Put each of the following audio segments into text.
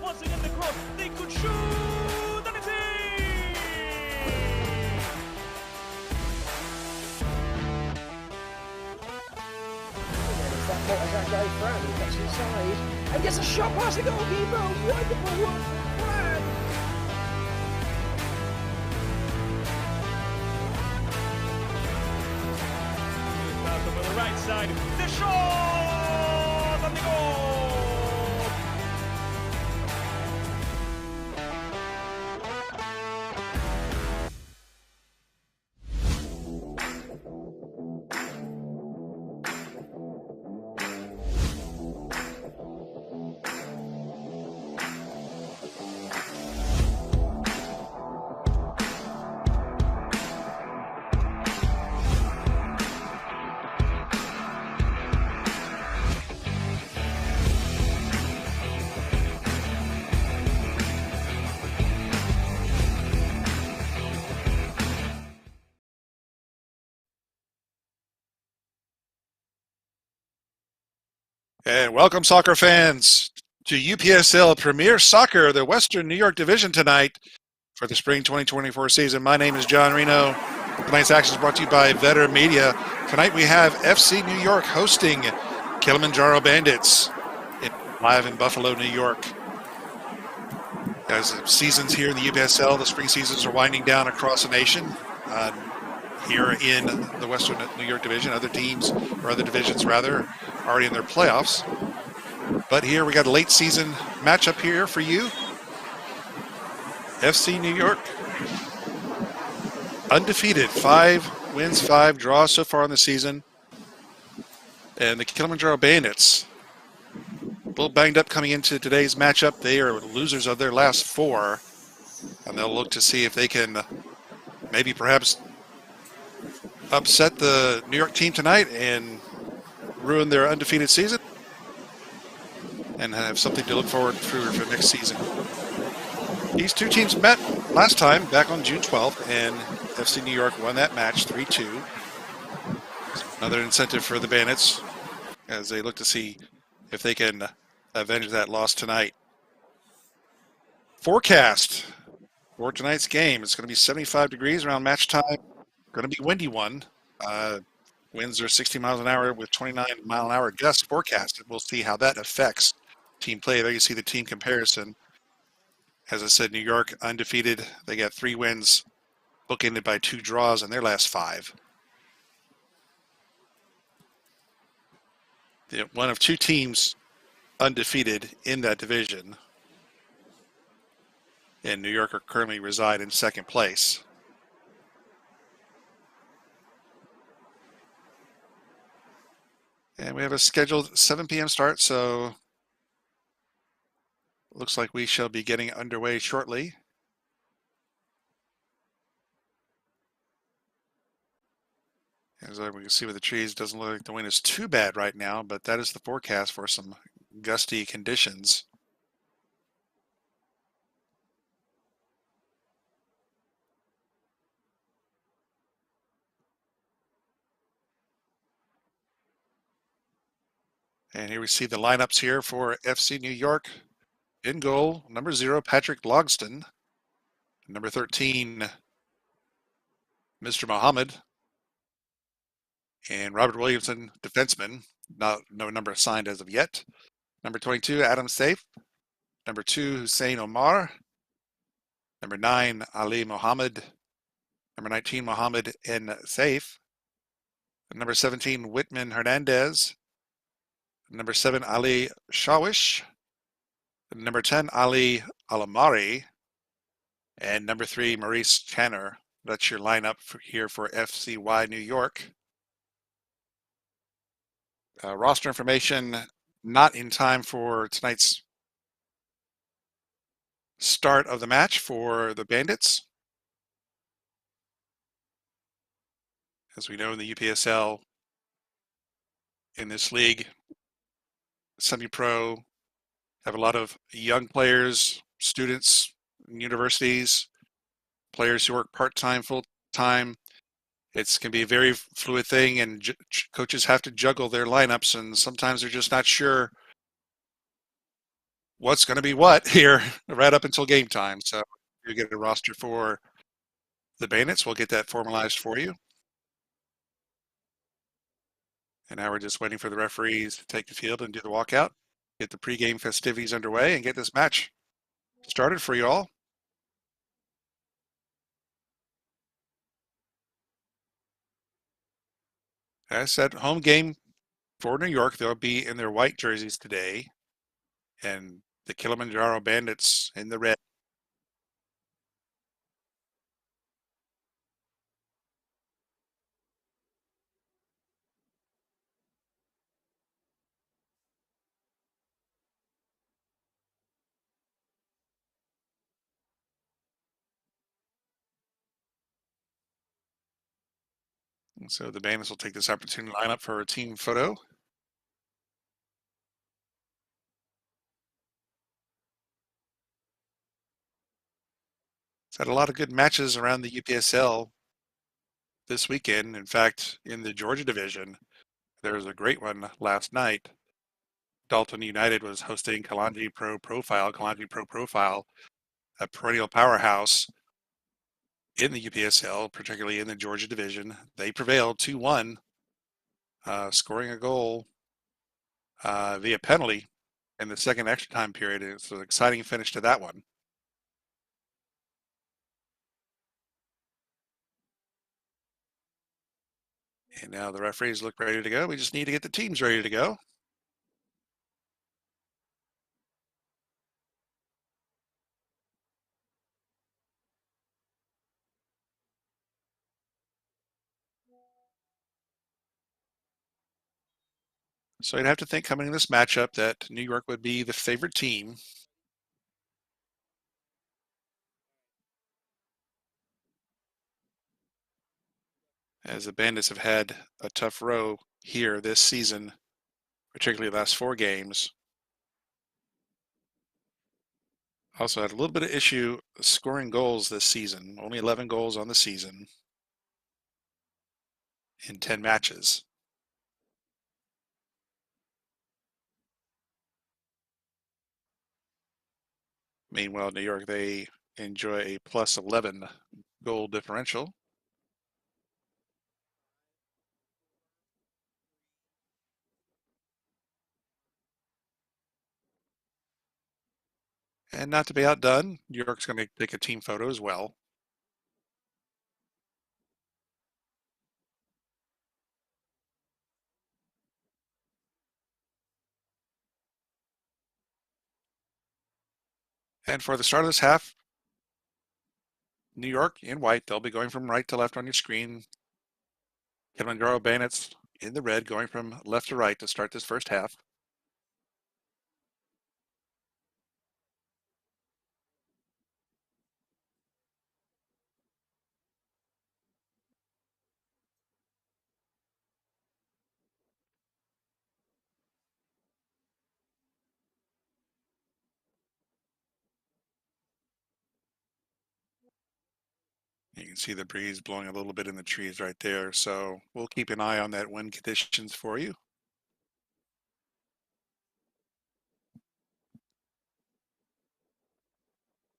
Once again, the cross. They could shoot. And it's in! As that guy Fran, he gets inside and gets a shot past the goalkeeper. Wonderful work from Fran. On the right side, the shot and the goal! And welcome, soccer fans, to UPSL Premier Soccer, the Western New York Division tonight for the spring 2024 season. My name is John Reno. Tonight's action is brought to you by Vetter Media. Tonight we have FC New York hosting Kilimanjaro Bandits live in Buffalo, New York. As the seasons here in the UPSL, the spring seasons are winding down across the nation. Here in the Western New York Division, other teams, or other divisions rather, already in their playoffs. But here we got a late season matchup here for you. FC New York, undefeated, 5 wins, 5 draws so far in the season. And the Kilimanjaro Bandits, a little banged up coming into today's matchup. They are losers of their last 4, and they'll look to see if they can maybe perhaps upset the New York team tonight and ruin their undefeated season and have something to look forward to for next season. These two teams met last time back on June 12th, and FC New York won that match 3-2. Another incentive for the Bandits as they look to see if they can avenge that loss tonight. Forecast for tonight's game, it's going to be 75 degrees around match time. Going to be windy one. Winds are 60 miles an hour with 29-mile-an-hour gusts forecasted. We'll see how that affects team play. There you see the team comparison. As I said, New York undefeated. They got 3 wins, bookended by 2 draws in their last 5. One of 2 teams undefeated in that division. And New York currently reside in second place. And we have a scheduled 7 p.m. start, so looks like we shall be getting underway shortly. As we can see with the trees, it doesn't look like the wind is too bad right now, but that is the forecast for some gusty conditions. And here we see the lineups here for FC New York. In goal, number 0, Patrick Logston. Number 13, Mr. Mohammed. And Robert Williamson, defenseman. No number assigned as of yet. Number 22, Adam Saif. Number 2, Hussein Omar. Number 9, Ali Mohammed. Number 19, Mohammed N. Saif. Number 17, Whitman Hernandez. Number 7, Ali Shawish. Number 10, Ali Alamari. And number 3, Maurice Channer. That's your lineup here for FCY New York. Roster information not in time for tonight's start of the match for the Bandits. As we know in the UPSL, in this league, semi-pro, have a lot of young players, students, universities, players who work part-time, full-time. It's can be a very fluid thing, and coaches have to juggle their lineups, and sometimes they're just not sure what's going to be what here right up until game time. So you get a roster for the Bandits. We'll get that formalized for you. And now we're just waiting for the referees to take the field and do the walkout, get the pregame festivities underway, and get this match started for you all. As I said, home game for New York. They'll be in their white jerseys today, and the Kilimanjaro Bandits in the red. And so the Bandits will take this opportunity to line up for a team photo. It's had a lot of good matches around the UPSL this weekend. In fact, in the Georgia division, there was a great one last night. Dalton United was hosting Kalanji Pro Profile, a perennial powerhouse in the UPSL, particularly in the Georgia division. They prevailed 2-1, scoring a goal via penalty in the second extra time period. It's an exciting finish to that one. And now the referees look ready to go. We just need to get the teams ready to go. So you'd have to think coming in this matchup that New York would be the favorite team. As the Bandits have had a tough row here this season, particularly the last 4 games. Also had a little bit of issue scoring goals this season. Only 11 goals on the season in 10 matches. Meanwhile, New York, they enjoy a plus 11 goal differential. And not to be outdone, New York's going to take a team photo as well. And for the start of this half, New York in white, they'll be going from right to left on your screen. Kilimanjaro Bandits in the red, going from left to right to start this first half. You can see the breeze blowing a little bit in the trees right there. So we'll keep an eye on that wind conditions for you.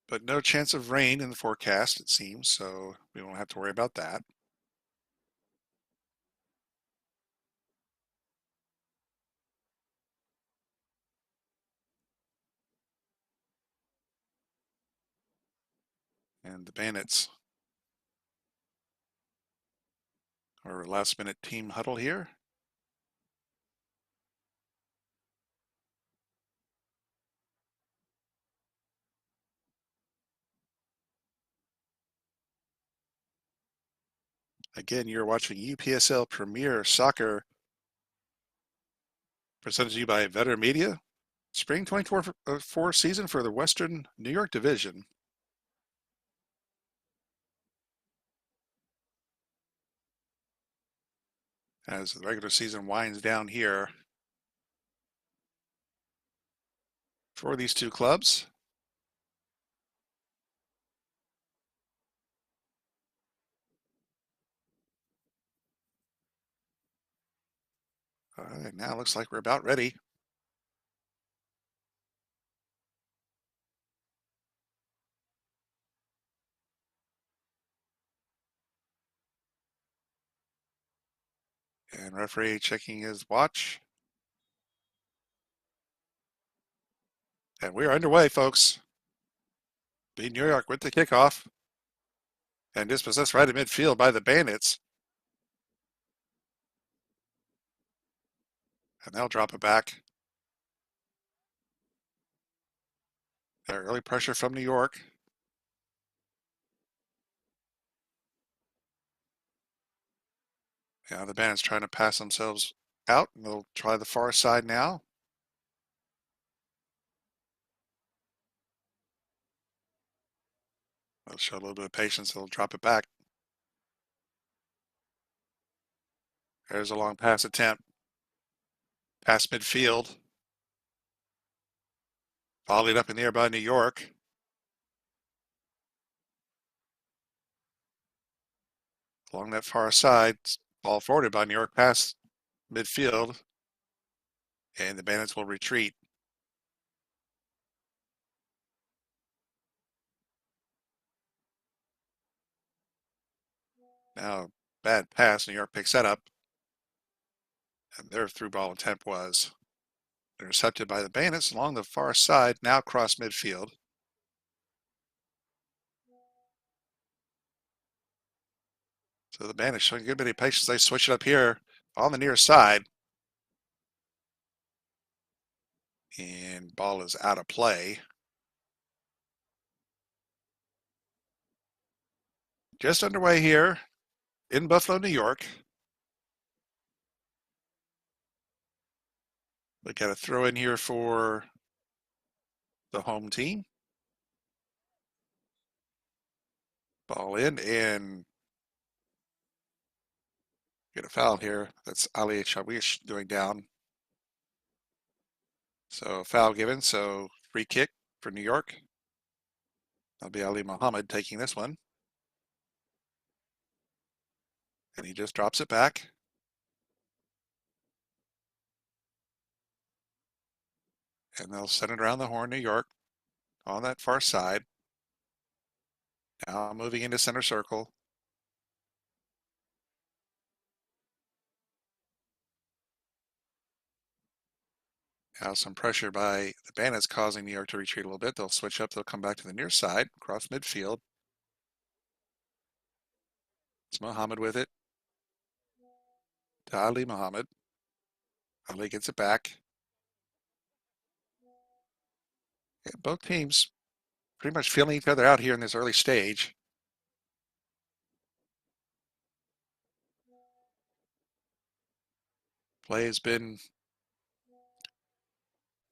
But no chance of rain in the forecast, it seems, so we won't have to worry about that. And the Bandits are last minute team huddle here. Again, you're watching UPSL Premier Soccer presented to you by Vetter Media. Spring 2024 season for the Western New York Division. As the regular season winds down here for these two clubs. All right, now it looks like we're about ready. And referee checking his watch. And we are underway, folks. Beat New York with the kickoff. And dispossessed right in midfield by the Bandits. And they'll drop it back. Early pressure from New York. Yeah, the Bandits trying to pass themselves out. And they'll try the far side now. They'll show a little bit of patience. They'll drop it back. There's a long pass attempt. Past midfield. Volleyed up in the air by New York. Along that far side. Ball forwarded by New York past midfield. And the Bandits will retreat. Now, bad pass. New York picks that up. And their through ball attempt was intercepted by the Bandits along the far side, now cross midfield. So the Bandits showing a good bit of patience. They switch it up here on the near side. And ball is out of play. Just underway here in Buffalo, New York. We got a throw in here for the home team. Ball in and get a foul here. That's Ali Shawish going down. So foul given. So free kick for New York. That'll be Ali Muhammad taking this one. And he just drops it back. And they'll send it around the horn, New York, on that far side. Now moving into center circle. Now some pressure by the Bandits causing New York to retreat a little bit. They'll switch up. They'll come back to the near side, cross midfield. It's Muhammad with it. To Ali Muhammad. Ali gets it back. And both teams pretty much feeling each other out here in this early stage. Play has been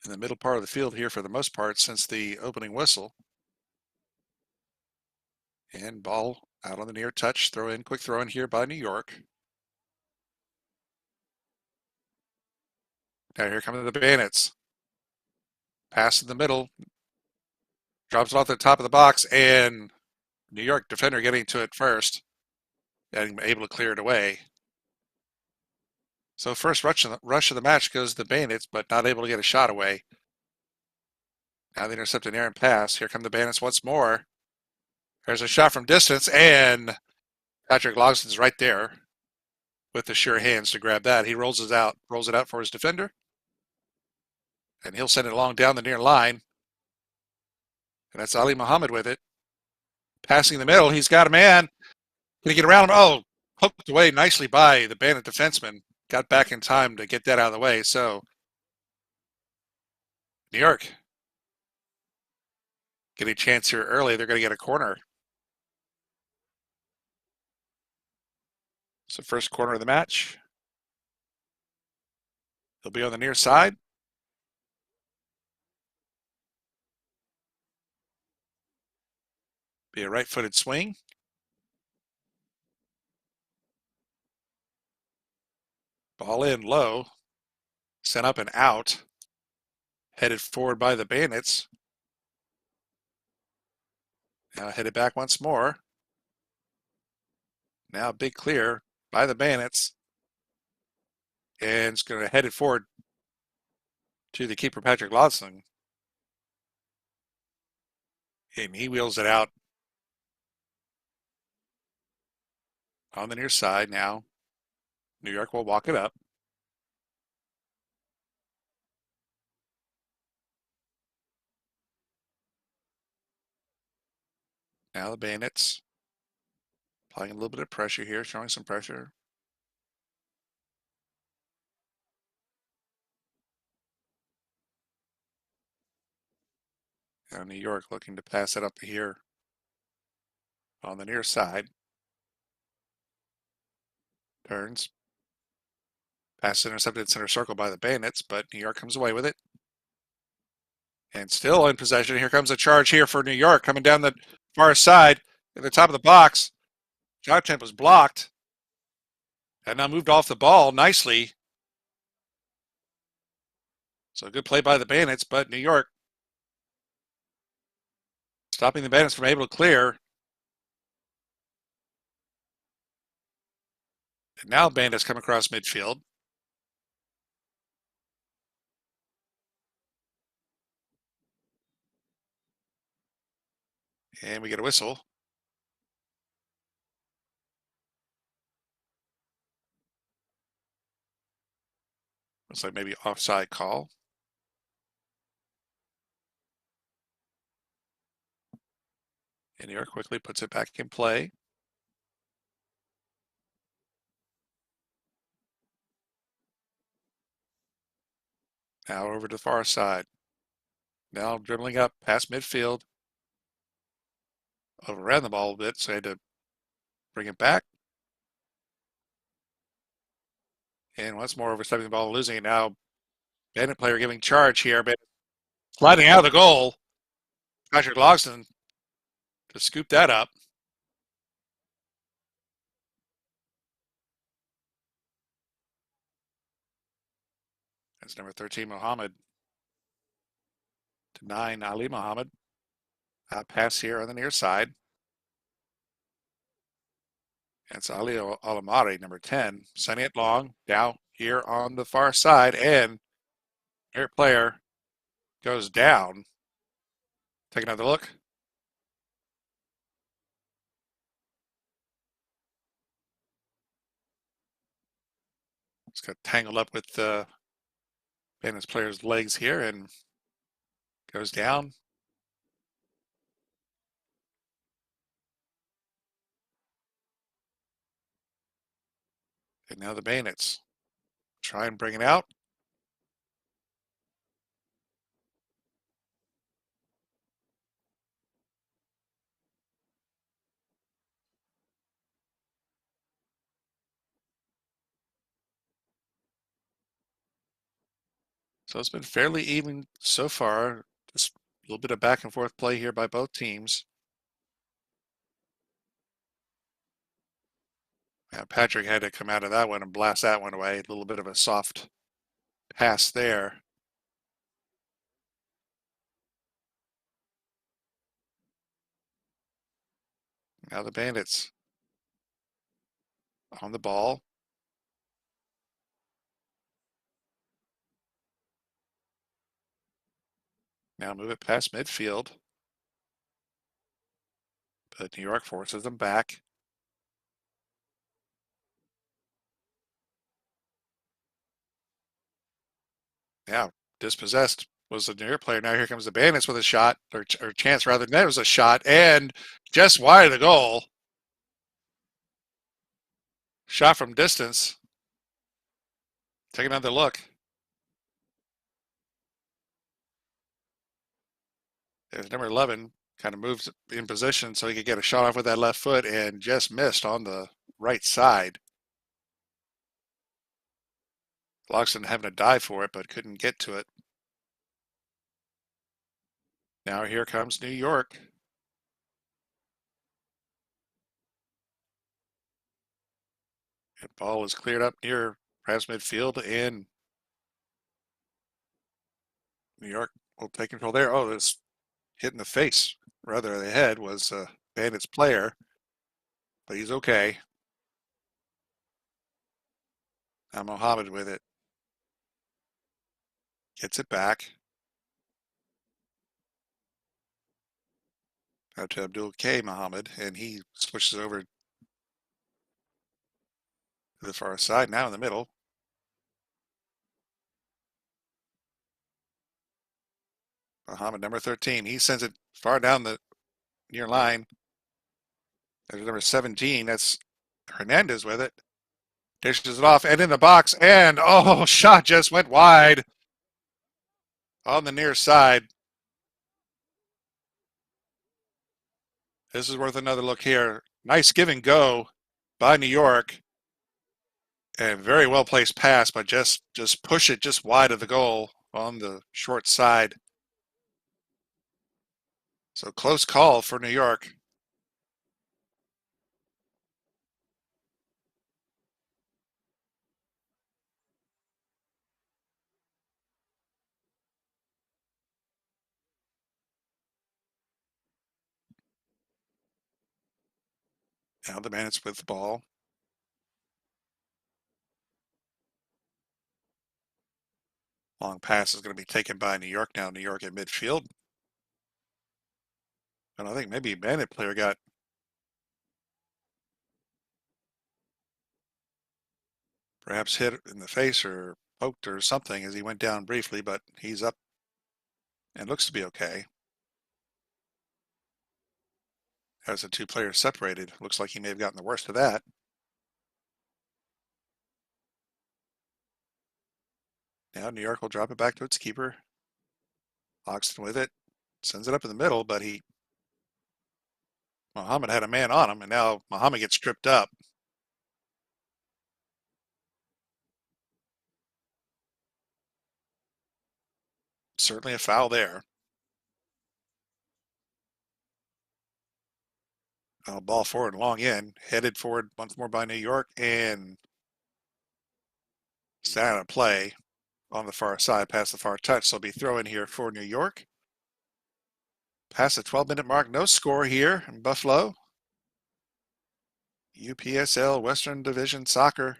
in the middle part of the field here for the most part since the opening whistle. And ball out on the near touch. Throw in, quick throw in here by New York. Now here come the Bandits. Pass in the middle. Drops it off the top of the box, and New York defender getting to it first and able to clear it away. So first rush of the match goes to the Bandits, but not able to get a shot away. Now they intercept an errant pass. Here come the Bandits once more. There's a shot from distance, and Patrick Logson's right there with the sure hands to grab that. He rolls it out for his defender, and he'll send it along down the near line. And that's Ali Muhammad with it. Passing the middle, he's got a man. Gonna get around him. Oh, hooked away nicely by the Bandit defenseman. Got back in time to get that out of the way. So New York getting a chance here early. They're going to get a corner. So first corner of the match. He'll be on the near side. Be a right-footed swing. Ball in low. Sent up and out. Headed forward by the Bandits. Now headed back once more. Now big clear by the Bandits. And it's going to head it forward to the keeper, Patrick Lodson. And he wheels it out on the near side now. New York will walk it up. Now the Bandits applying a little bit of pressure here, showing some pressure. Now New York looking to pass it up here on the near side. Turns. Pass intercepted center circle by the Bandits, but New York comes away with it. And still in possession. Here comes a charge here for New York coming down the far side at the top of the box. Shot attempt was blocked. And now moved off the ball nicely. So good play by the Bandits, but New York stopping the Bandits from able to clear. And now Bandits come across midfield. And we get a whistle. Looks like maybe offside call. And New York quickly puts it back in play. Now over to the far side. Now dribbling up past midfield. Overran the ball a bit, so I had to bring it back. And once more overstepping the ball and losing it. Now Bandit player giving charge here, but sliding out of the goal. Patrick Logston to scoop that up. That's number 13, Mohammed. To 9, Ali Mohammed. Pass here on the near side. That's Ali Alamari, number 10. Sending it long. Now here on the far side. And their player goes down. Take another look. It's got tangled up with the Bandits player's legs here and goes down. And now the Bandits try and bring it out. So it's been fairly even so far. Just a little bit of back and forth play here by both teams. Patrick had to come out of that one and blast that one away. A little bit of a soft pass there. Now the Bandits on the ball. Now move it past midfield. But New York forces them back. Yeah, dispossessed was the New York player. Now here comes the Bandits with a shot, or chance rather. That was a shot, and just wide of the goal. Shot from distance. Take another look. There's number 11 kind of moves in position so he could get a shot off with that left foot and just missed on the right side. Loxton having to dive for it, but couldn't get to it. Now here comes New York. The ball is cleared up near perhaps midfield, and New York will take control there. Oh, this hit in the face, rather the head, was Bandits player, but he's okay. Now Mohammed with it. Gets it back. Out to Abdul K. Mohammed, and he switches over to the far side, now in the middle. Muhammad, number 13. He sends it far down the near line. There's number 17. That's Hernandez with it. Dishes it off and in the box. And, oh, shot just went wide on the near side. This is worth another look here. Nice give and go by New York. And very well placed pass, but just push it just wide of the goal on the short side. So close call for New York. Now the Bandits with the ball. Long pass is going to be taken by New York now. New York at midfield. And I think maybe a Bandit player got perhaps hit in the face or poked or something as he went down briefly, but he's up and looks to be okay. As the two players separated, looks like he may have gotten the worst of that. Now New York will drop it back to its keeper. Loxton with it, sends it up in the middle, but Muhammad had a man on him, and now Muhammad gets tripped up. Certainly a foul there. Ball forward, long in, headed forward once more by New York, and it's out of play on the far side, past the far touch. So it'll be throw in here for New York. Past the 12-minute mark, no score here in Buffalo. UPSL Western Division Soccer.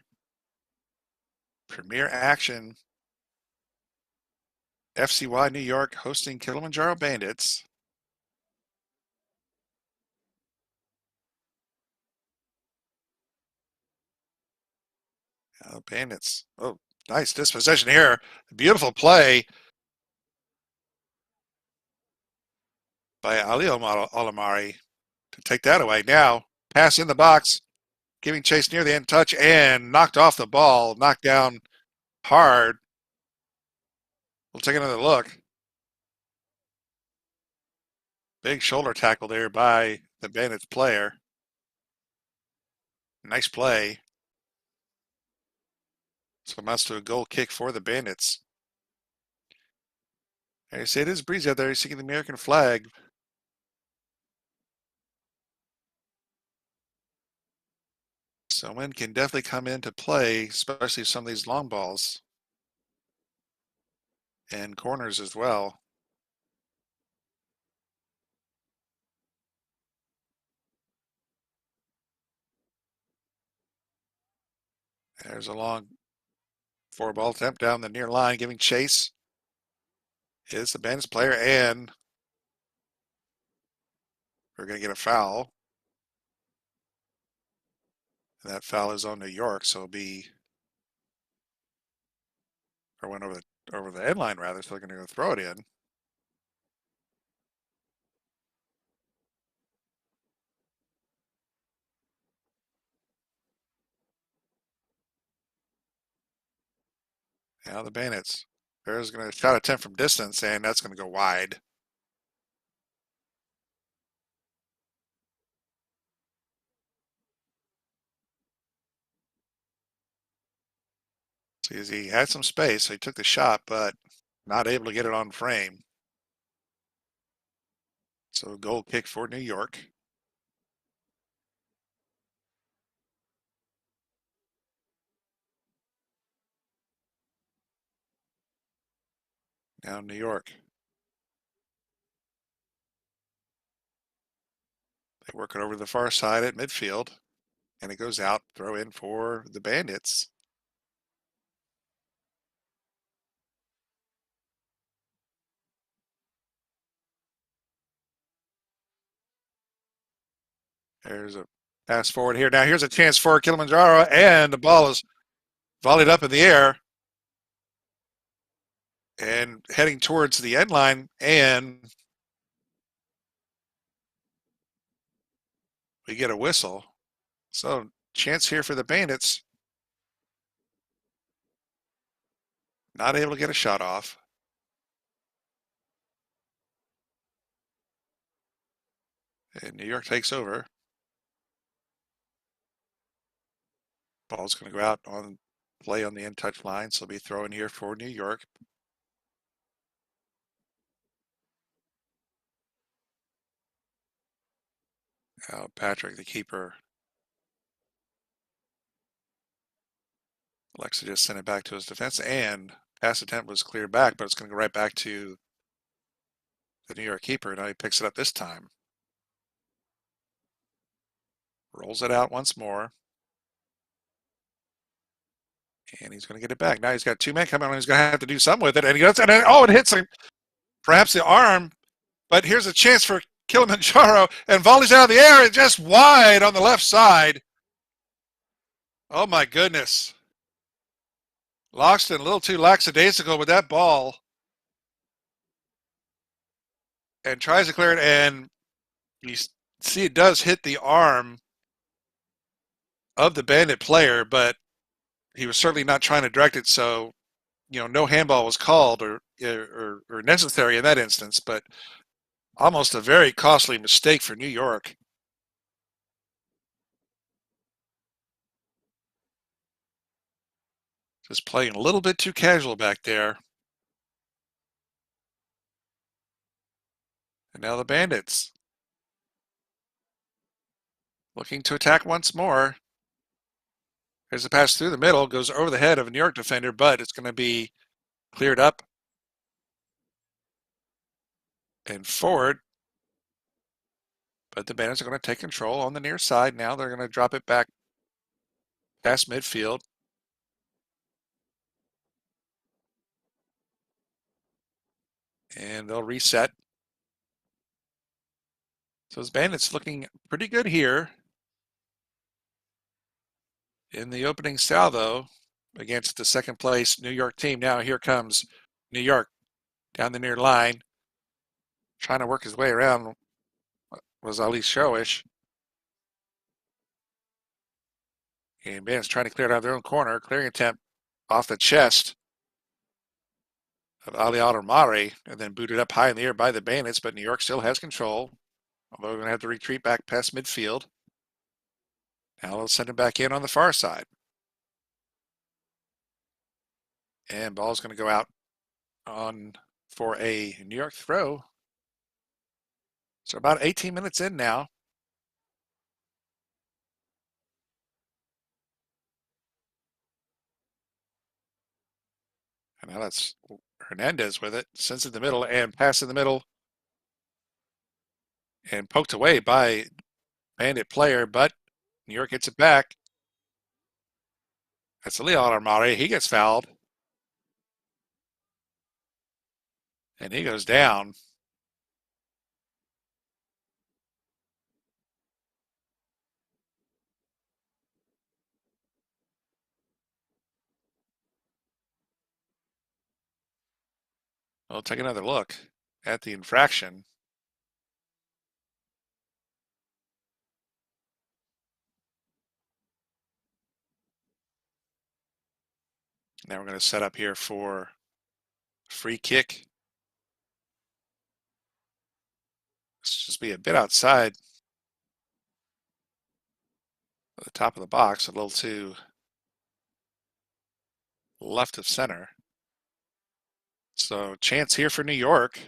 Premier action. FCY New York hosting Kilimanjaro Bandits. Bandits. Oh, nice dispossession here. Beautiful play by Ali Olamari to take that away. Now, pass in the box, giving chase near the end touch and knocked off the ball, knocked down hard. We'll take another look. Big shoulder tackle there by the Bandits player. Nice play. So amounts to a goal kick for the Bandits. There you see it is breezy out there. He's seeking the American flag. So wind can definitely come into play, especially some of these long balls. And corners as well. There's a long four ball attempt down the near line, giving chase. Is the Bandits player, and we're going to get a foul. And that foul is on New York, so it'll be, or went over the end line rather, so they're going to go throw it in. Now the Bandits. There's going to shot attempt from distance, and that's going to go wide. See, as he had some space, so he took the shot, but not able to get it on frame. So goal kick for New York. Now New York. They work it over to the far side at midfield, and it goes out, throw in for the Bandits. There's a Pass forward here. Now here's a chance for Kilimanjaro, and the ball is volleyed up in the air and heading towards the end line, and we get a whistle. So chance here for the Bandits. Not able to get a shot off. And New York takes over. Ball's going to go out on play on the end touch line, so it'll be throwing here for New York. Patrick, the keeper, Alexa just sent it back to his defense, and pass attempt was cleared back, but it's going to go right back to the New York keeper. Now he picks it up this time. Rolls it out once more. And he's going to get it back. Now he's got two men coming on. He's going to have to do something with it. And he goes, and it hits him. Perhaps the arm. But here's a chance for Kilimanjaro. And volleys out of the air and just wide on the left side. Oh, my goodness. Loxton a little too lackadaisical with that ball. And tries to clear it. And you see it does hit the arm of the Bandit player, but he was certainly not trying to direct it, so no handball was called or necessary in that instance. But almost a very costly mistake for New York. Just playing a little bit too casual back there. And now the Bandits looking to attack once more. There's a pass through the middle, goes over the head of a New York defender, but it's going to be cleared up and forward. But the Bandits are going to take control on the near side. Now they're going to drop it back past midfield. And they'll reset. So the Bandits looking pretty good here in the opening salvo against the second place New York team. Now here comes New York down the near line, trying to work his way around was Ali Showish. And Bandits trying to clear it out of their own corner. Clearing attempt off the chest of Ali Aldermari, and then booted up high in the air by the Bandits, but New York still has control. Although we're going to have to retreat back past midfield. Now they'll send it back in on the far side. And ball's going to go out on for a New York throw. So about 18 minutes in now. And now that's Hernandez with it. Sends it in the middle and pass in the middle. And poked away by Bandit player, but New York gets it back. That's Leon Armari. He gets fouled. And he goes down. We'll take another look at the infraction. Now we're going to set up here for free kick. Let's just be a bit outside the top of the box, a little too left of center. So chance here for New York.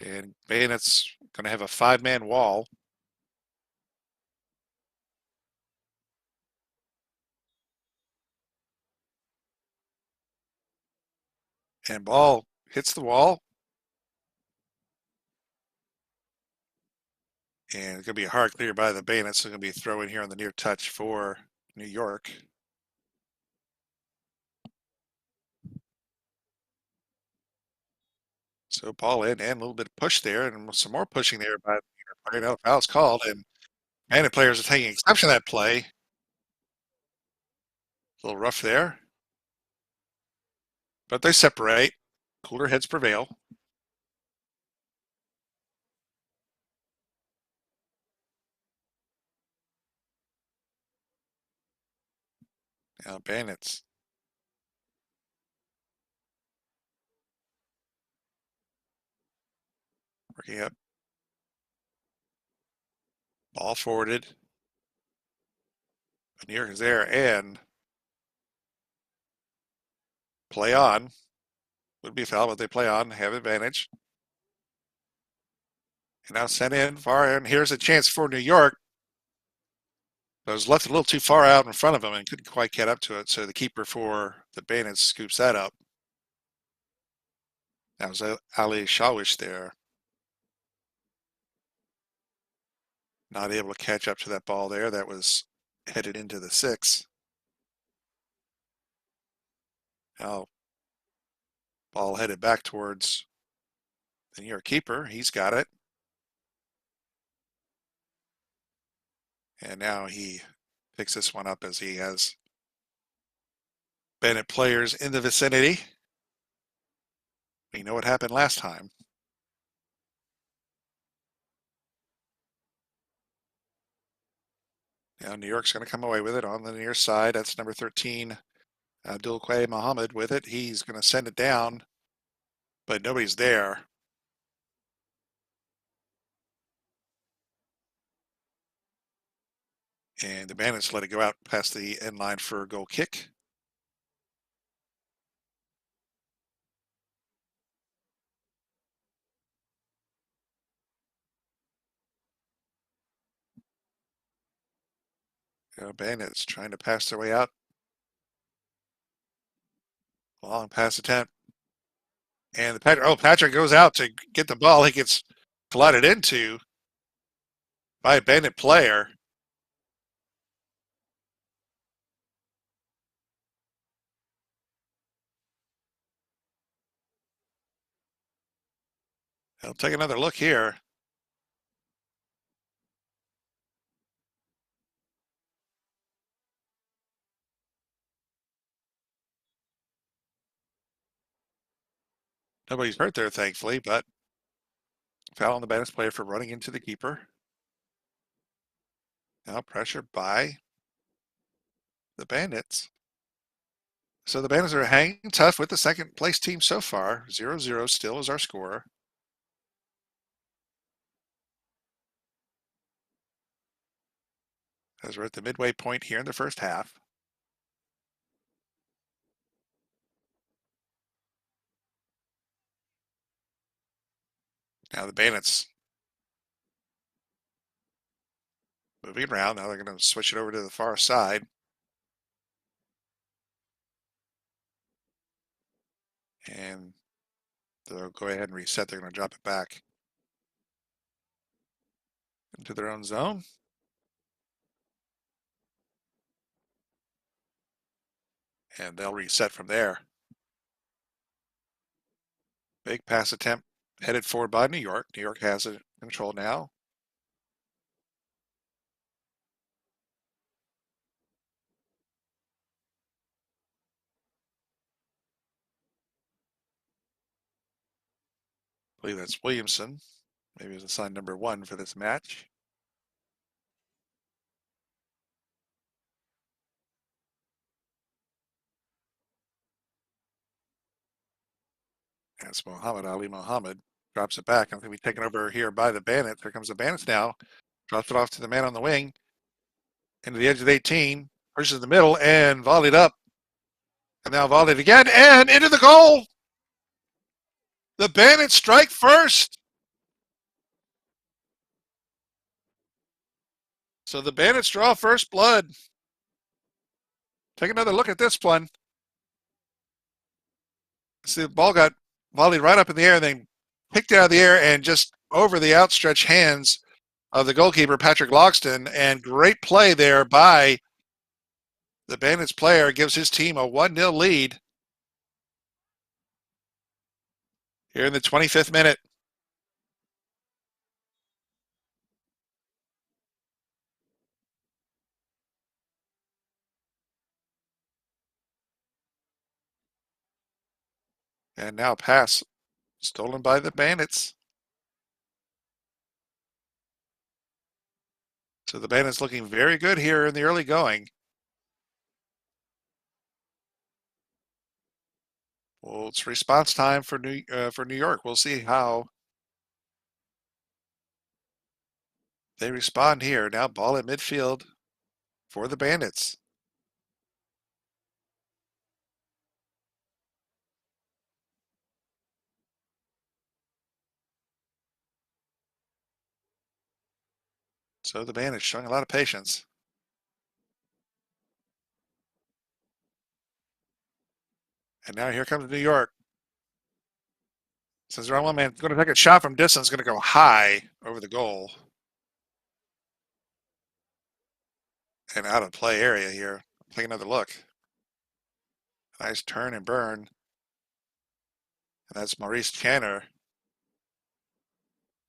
And Bandits going to have a 5-man wall. And ball hits the wall. And it's going to be a hard clear by the Bandits. So it's going to be a throw in here on the near touch for New York. So ball in and a little bit of push there, and some more pushing there by the Right now, foul's called, and Bandit players are taking exception to that play. A little rough there. But they separate. Cooler heads prevail. Now Bandits. Working up. Ball forwarded. New York is there, and play on. Would be a foul, but they play on, have advantage. And now sent in far, and here's a chance for New York. But it was left a little too far out in front of him and couldn't quite get up to it. So the keeper for the Bandits scoops that up. That was Ali Shawish there. Not able to catch up to that ball there. That was headed into the 6. Now, ball headed back towards the New York keeper. He's got it. And now he picks this one up as he has Bandit players in the vicinity. We know what happened last time. Now New York's going to come away with it on the near side. That's number 13, Abdul Quay Muhammad with it. He's going to send it down, but nobody's there. And the Bandits let it go out past the end line for a goal kick. Bandits trying to pass their way out. Long pass attempt. And Patrick goes out to get the ball. He gets collided into by a Bandit player. I'll take another look here. Nobody's hurt there, thankfully, but foul on the Bandits player for running into the keeper. Now pressure by the Bandits. So the Bandits are hanging tough with the second place team so far. 0-0 still is our score. As we're at the midway point here in the first half. Now the Bandits moving around. Now they're going to switch it over to the far side. And they'll go ahead and reset. They're going to drop it back into their own zone. And they'll reset from there. Big pass attempt headed forward by New York. New York has it control now. I believe that's Williamson. Maybe it's assigned number 1 for this match. That's Muhammad Ali Muhammad. Drops it back. I'm going to be taken over here by the Bandits. Here comes the Bandits now. Drops it off to the man on the wing. Into the edge of the 18. Pushes the middle and volleyed up. And now volleyed again and into the goal. The Bandits strike first. So the Bandits draw first blood. Take another look at this one. See, the ball got volleyed right up in the air and then picked out of the air and just over the outstretched hands of the goalkeeper, Patrick Logston. And great play there by the Bandits player. Gives his team a 1-0 lead here in the 25th minute. And now pass stolen by the Bandits. So the Bandits looking very good here in the early going. Well, it's response time for New York. We'll see how they respond here. Now ball at midfield for the Bandits. So the Bandits showing a lot of patience. And now here comes New York. Says the wrong one man. Going to take a shot from distance. Going to go high over the goal. And out of play area here. Take another look. Nice turn and burn. And that's Maurice Tanner.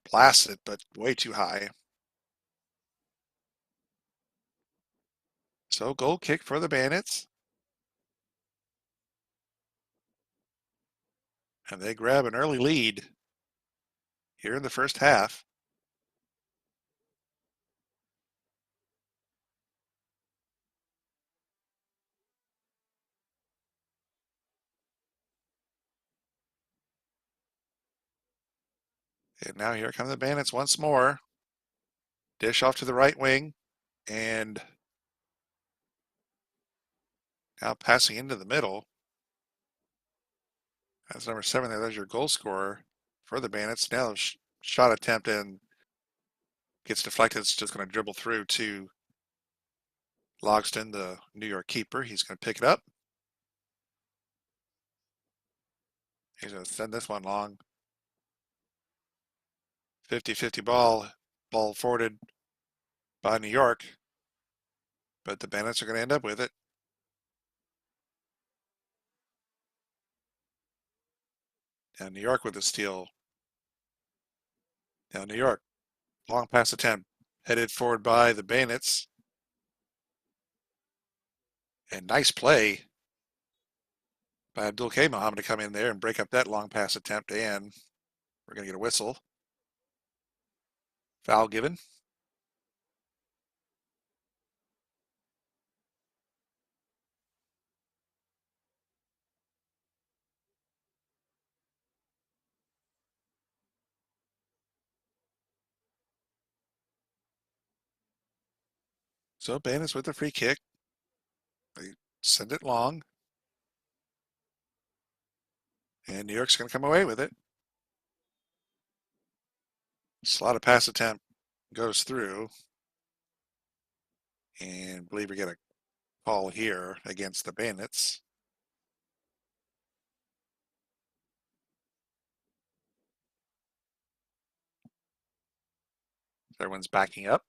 Blasted, but way too high. So goal kick for the Bandits. And they grab an early lead here in the first half. And now here come the Bandits once more. Dish off to the right wing. And now passing into the middle. That's number 7 there. There's your goal scorer for the Bandits. Now shot attempt and gets deflected. It's just going to dribble through to Logston, the New York keeper. He's going to pick it up. He's going to send this one long. 50-50 ball forwarded by New York. But the Bandits are going to end up with it. Now New York with the steal. Now New York. Long pass attempt. Headed forward by the Bandits. And nice play by Abdul K. Muhammad to come in there and break up that long pass attempt. And we're going to get a whistle. Foul given. So Bandits with a free kick. They send it long. And New York's going to come away with it. Slot of pass attempt goes through. And I believe we get a call here against the Bandits. Everyone's backing up.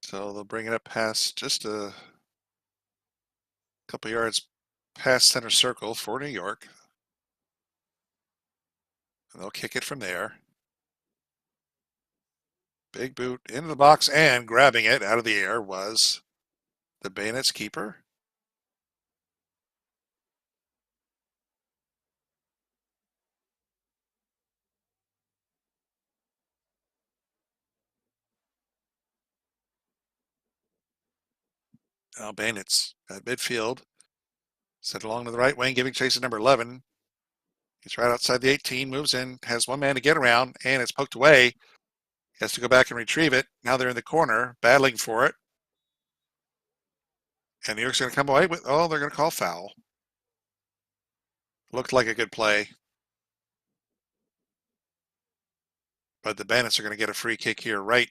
So they'll bring it up past just a couple yards past center circle for New York. And they'll kick it from there. Big boot into the box, and grabbing it out of the air was the Bandits keeper. Now Bandits at midfield. Sent along to the right wing, giving chase to number 11. He's right outside the 18, moves in, has one man to get around, and it's poked away. He has to go back and retrieve it. Now they're in the corner, battling for it. And New York's going to come away with, oh, they're going to call foul. Looked like a good play. But the Bandits are going to get a free kick here right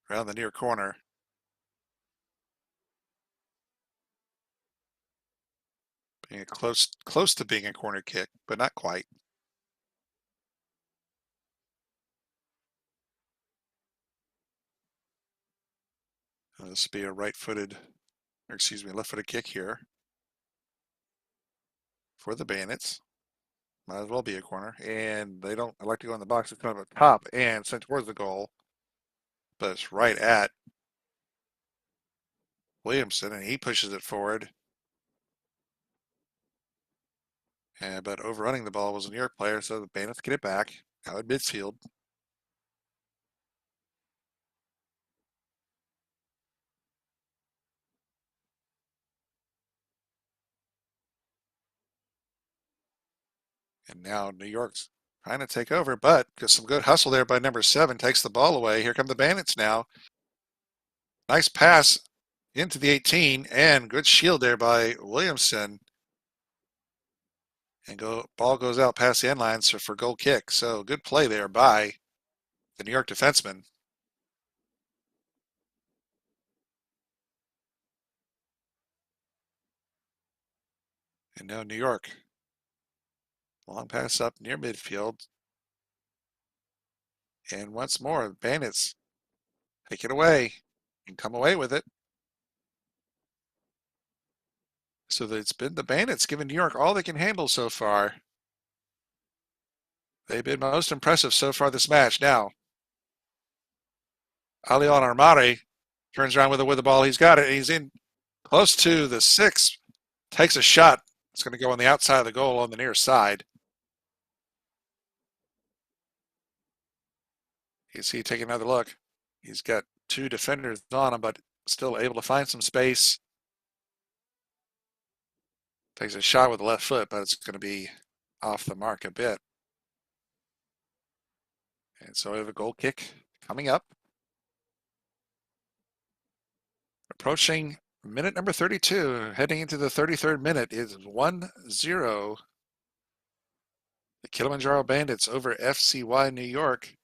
around the near corner. Being a close to being a corner kick, but not quite. This will be a left-footed kick here for the Bandits. Might as well be a corner. And they don't elect to go in the box. It's kind of up top and sent towards the goal. But it's right at Williamson, and he pushes it forward. But overrunning the ball was a New York player, so the Bandits get it back. Now at midfield. And now New York's trying to take over, but just some good hustle there by number 7. Takes the ball away. Here come the Bandits now. Nice pass into the 18, and good shield there by Williamson. And ball goes out past the end line for goal kick. So good play there by the New York defenseman. And now New York. Long pass up near midfield. And once more, the Bandits take it away and come away with it. So that it's been the Bandits giving New York all they can handle so far. They've been most impressive so far this match. Now, Alion Armari turns around with the ball. He's got it. He's in close to the 6. Takes a shot. It's going to go on the outside of the goal on the near side. You see, take another look. He's got 2 defenders on him, but still able to find some space. Takes a shot with the left foot, but it's going to be off the mark a bit. And so we have a goal kick coming up. Approaching minute number 32, heading into the 33rd minute is 1-0. The Kilimanjaro Bandits over FCY New York.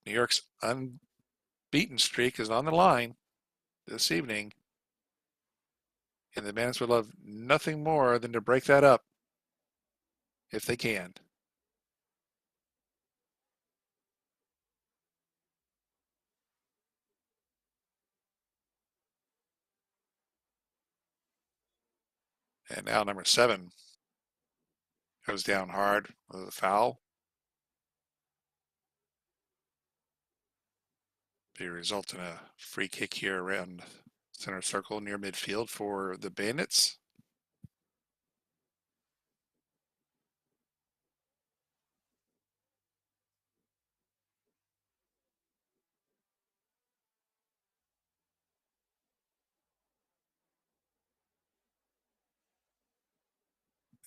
New York's unbeaten streak is on the line this evening. And the Bandits would love nothing more than to break that up if they can. And now number 7 goes down hard with a foul. They result in a free kick here around center circle near midfield for the Bandits.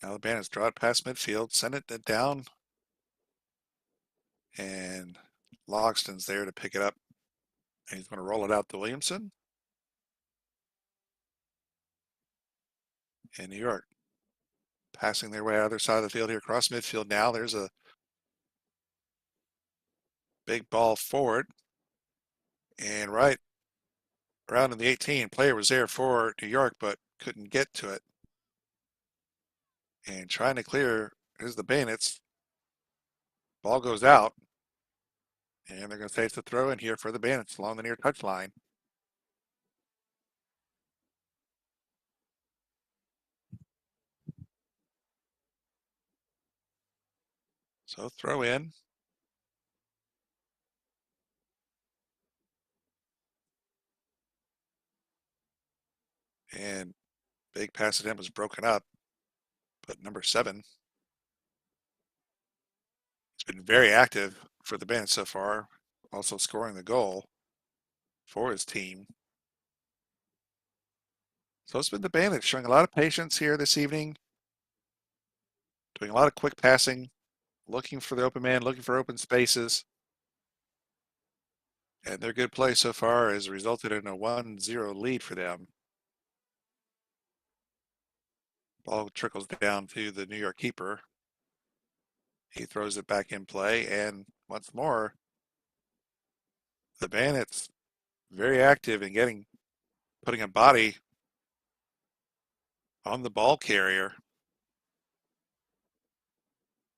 Now the Bandits draw it past midfield, send it down, and Logston's there to pick it up. And he's going to roll it out to Williamson. And New York passing their way out of their side of the field here across midfield now. There's a big ball forward. And right around in the 18, player was there for New York, but couldn't get to it. And trying to clear is the Bandits. Ball goes out. And they're going to say it's a throw in here for the Bandits along the near touch line. So throw in. And big pass attempt was broken up. But number 7 has been very active for the Bandits so far, also scoring the goal for his team. So it's been the Bandits showing a lot of patience here this evening, doing a lot of quick passing, looking for the open man, looking for open spaces. And their good play so far has resulted in a 1-0 lead for them. Ball trickles down to the New York keeper. He throws it back in play, and once more, the Bandits very active in putting a body on the ball carrier.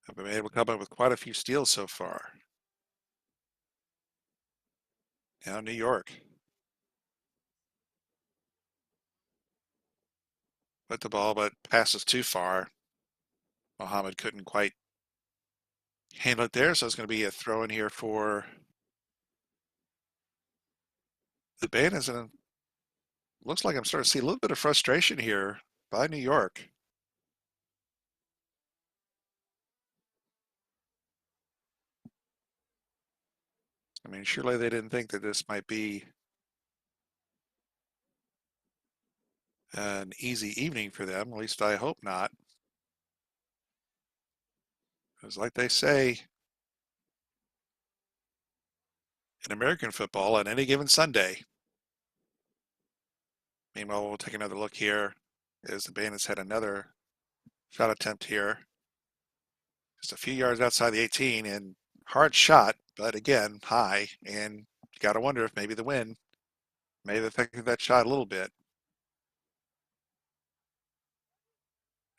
Have been able to come up with quite a few steals so far. Now New York with the ball, but passes too far. Mohammed couldn't quite handle it there, so it's going to be a throw in here for the Bandits, and it looks like I'm starting to see a little bit of frustration here by New York. I mean, surely they didn't think that this might be an easy evening for them. At least I hope not. Because like they say in American football, on any given Sunday. Meanwhile, we'll take another look here as the Bandits had another shot attempt here. Just a few yards outside the 18 and hard shot, but again, high. And you got to wonder if maybe the wind may have affected that shot a little bit.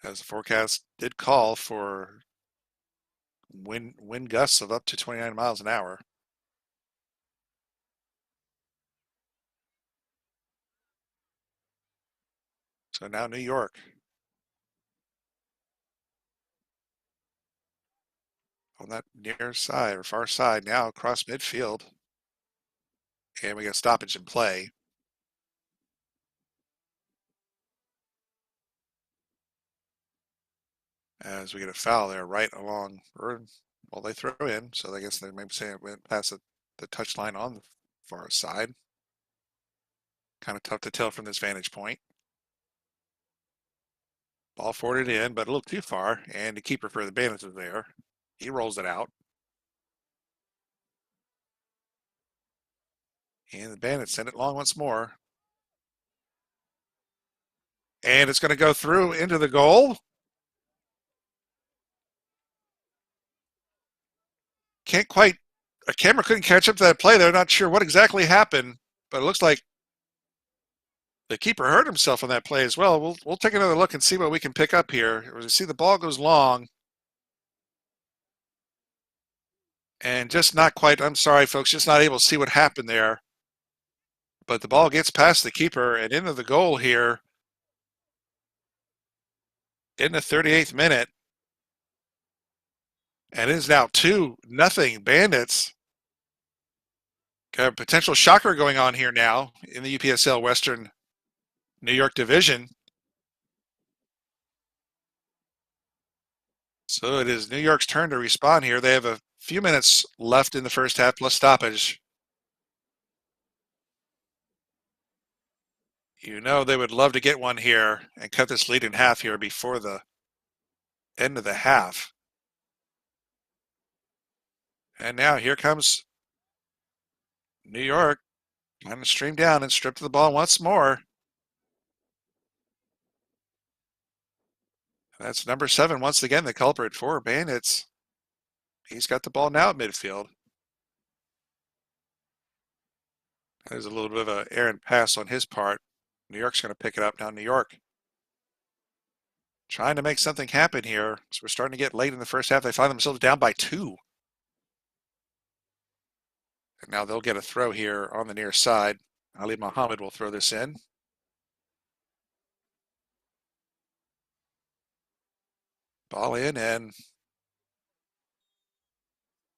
As the forecast did call for wind gusts of up to 29 miles an hour. So now New York. On that near side or far side now across midfield. And we got stoppage in play. As we get a foul there right along, well, they throw in, so I guess they may be saying it went past the touch line on the far side. Kind of tough to tell from this vantage point. Ball forwarded in, but a little too far, and the keeper for the Bandits is there. He rolls it out. And the Bandits send it long once more. And it's going to go through into the goal. Can't quite, a camera couldn't catch up to that play. They're not sure what exactly happened, but it looks like the keeper hurt himself on that play as well. We'll take another look and see what we can pick up here. We see the ball goes long. And just not quite, I'm sorry, folks, just not able to see what happened there. But the ball gets past the keeper and into the goal here in the 38th minute. And it is now 2-0 Bandits. Got a potential shocker going on here now in the UPSL Western New York Division. So it is New York's turn to respond here. They have a few minutes left in the first half plus stoppage. You know they would love to get one here and cut this lead in half here before the end of the half. And now here comes New York trying to stream down and strip to the ball once more. That's number 7 once again, the culprit for Bandits. He's got the ball now at midfield. There's a little bit of an errant pass on his part. New York's going to pick it up now. New York trying to make something happen here. So we're starting to get late in the first half. They find themselves down by 2. And now they'll get a throw here on the near side. Ali Mohammed will throw this in. Ball in, and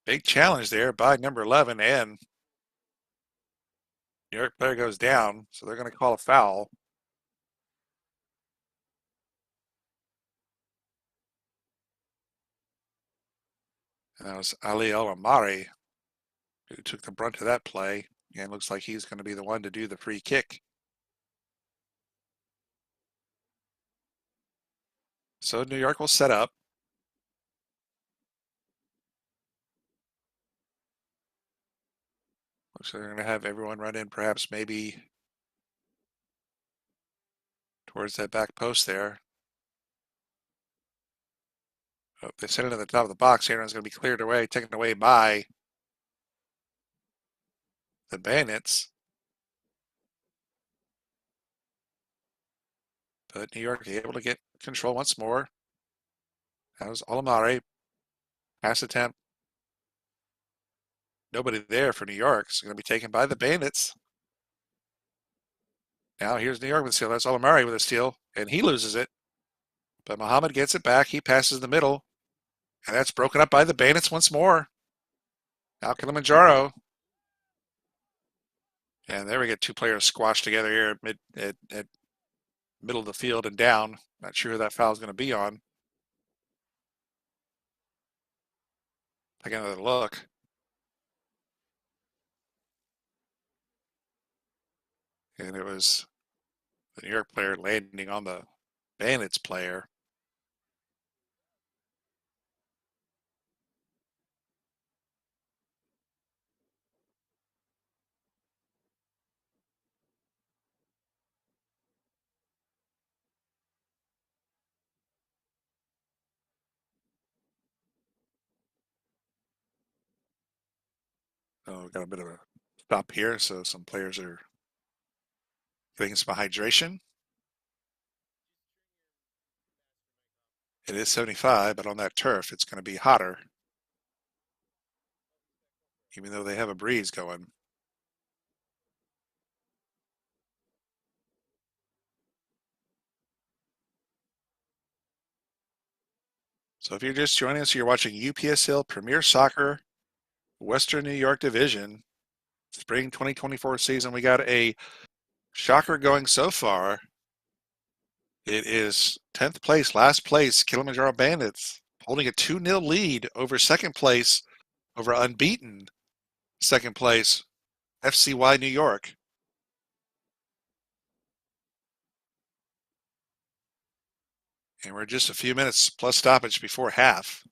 big challenge there by number 11, and New York player goes down, so they're going to call a foul. And that was Ali El Amari who took the brunt of that play, and looks like he's going to be the one to do the free kick. So New York will set up. Looks like they're going to have everyone run in, perhaps maybe towards that back post there. Oh, they send it to the top of the box. Aaron's going to be cleared away, taken away by the Bandits. But New York able to get control once more. That was Olamare. Pass attempt. Nobody there for New York. It's going to be taken by the Bandits. Now here's New York with the steal. That's Murray with a steal, and he loses it. But Muhammad gets it back. He passes the middle, and that's broken up by the Bandits once more. Now Kilimanjaro. And there we get two players squashed together here at middle of the field and down. Not sure who that foul is going to be on. Take another look. And it was the New York player landing on the Bandits player. Oh, we've got a bit of a stop here, so some players are getting some hydration. It is 75, but on that turf, it's going to be hotter, even though they have a breeze going. So if you're just joining us, you're watching UPSL Premier Soccer, Western New York Division, Spring 2024 season. We got a shocker going so far. It is 10th place, last place, Kilimanjaro Bandits, holding a 2-0 lead over second place, over unbeaten second place, FCY New York. And we're just a few minutes plus stoppage before half.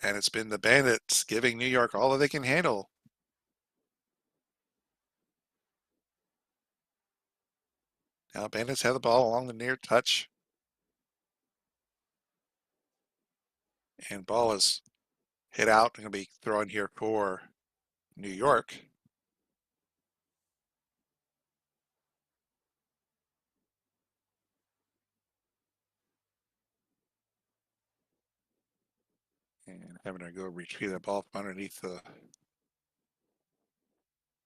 And it's been the Bandits giving New York all that they can handle. Now Bandits have the ball along the near touch. And ball is hit out. Going to be thrown here for New York. And having to go retrieve that ball from underneath the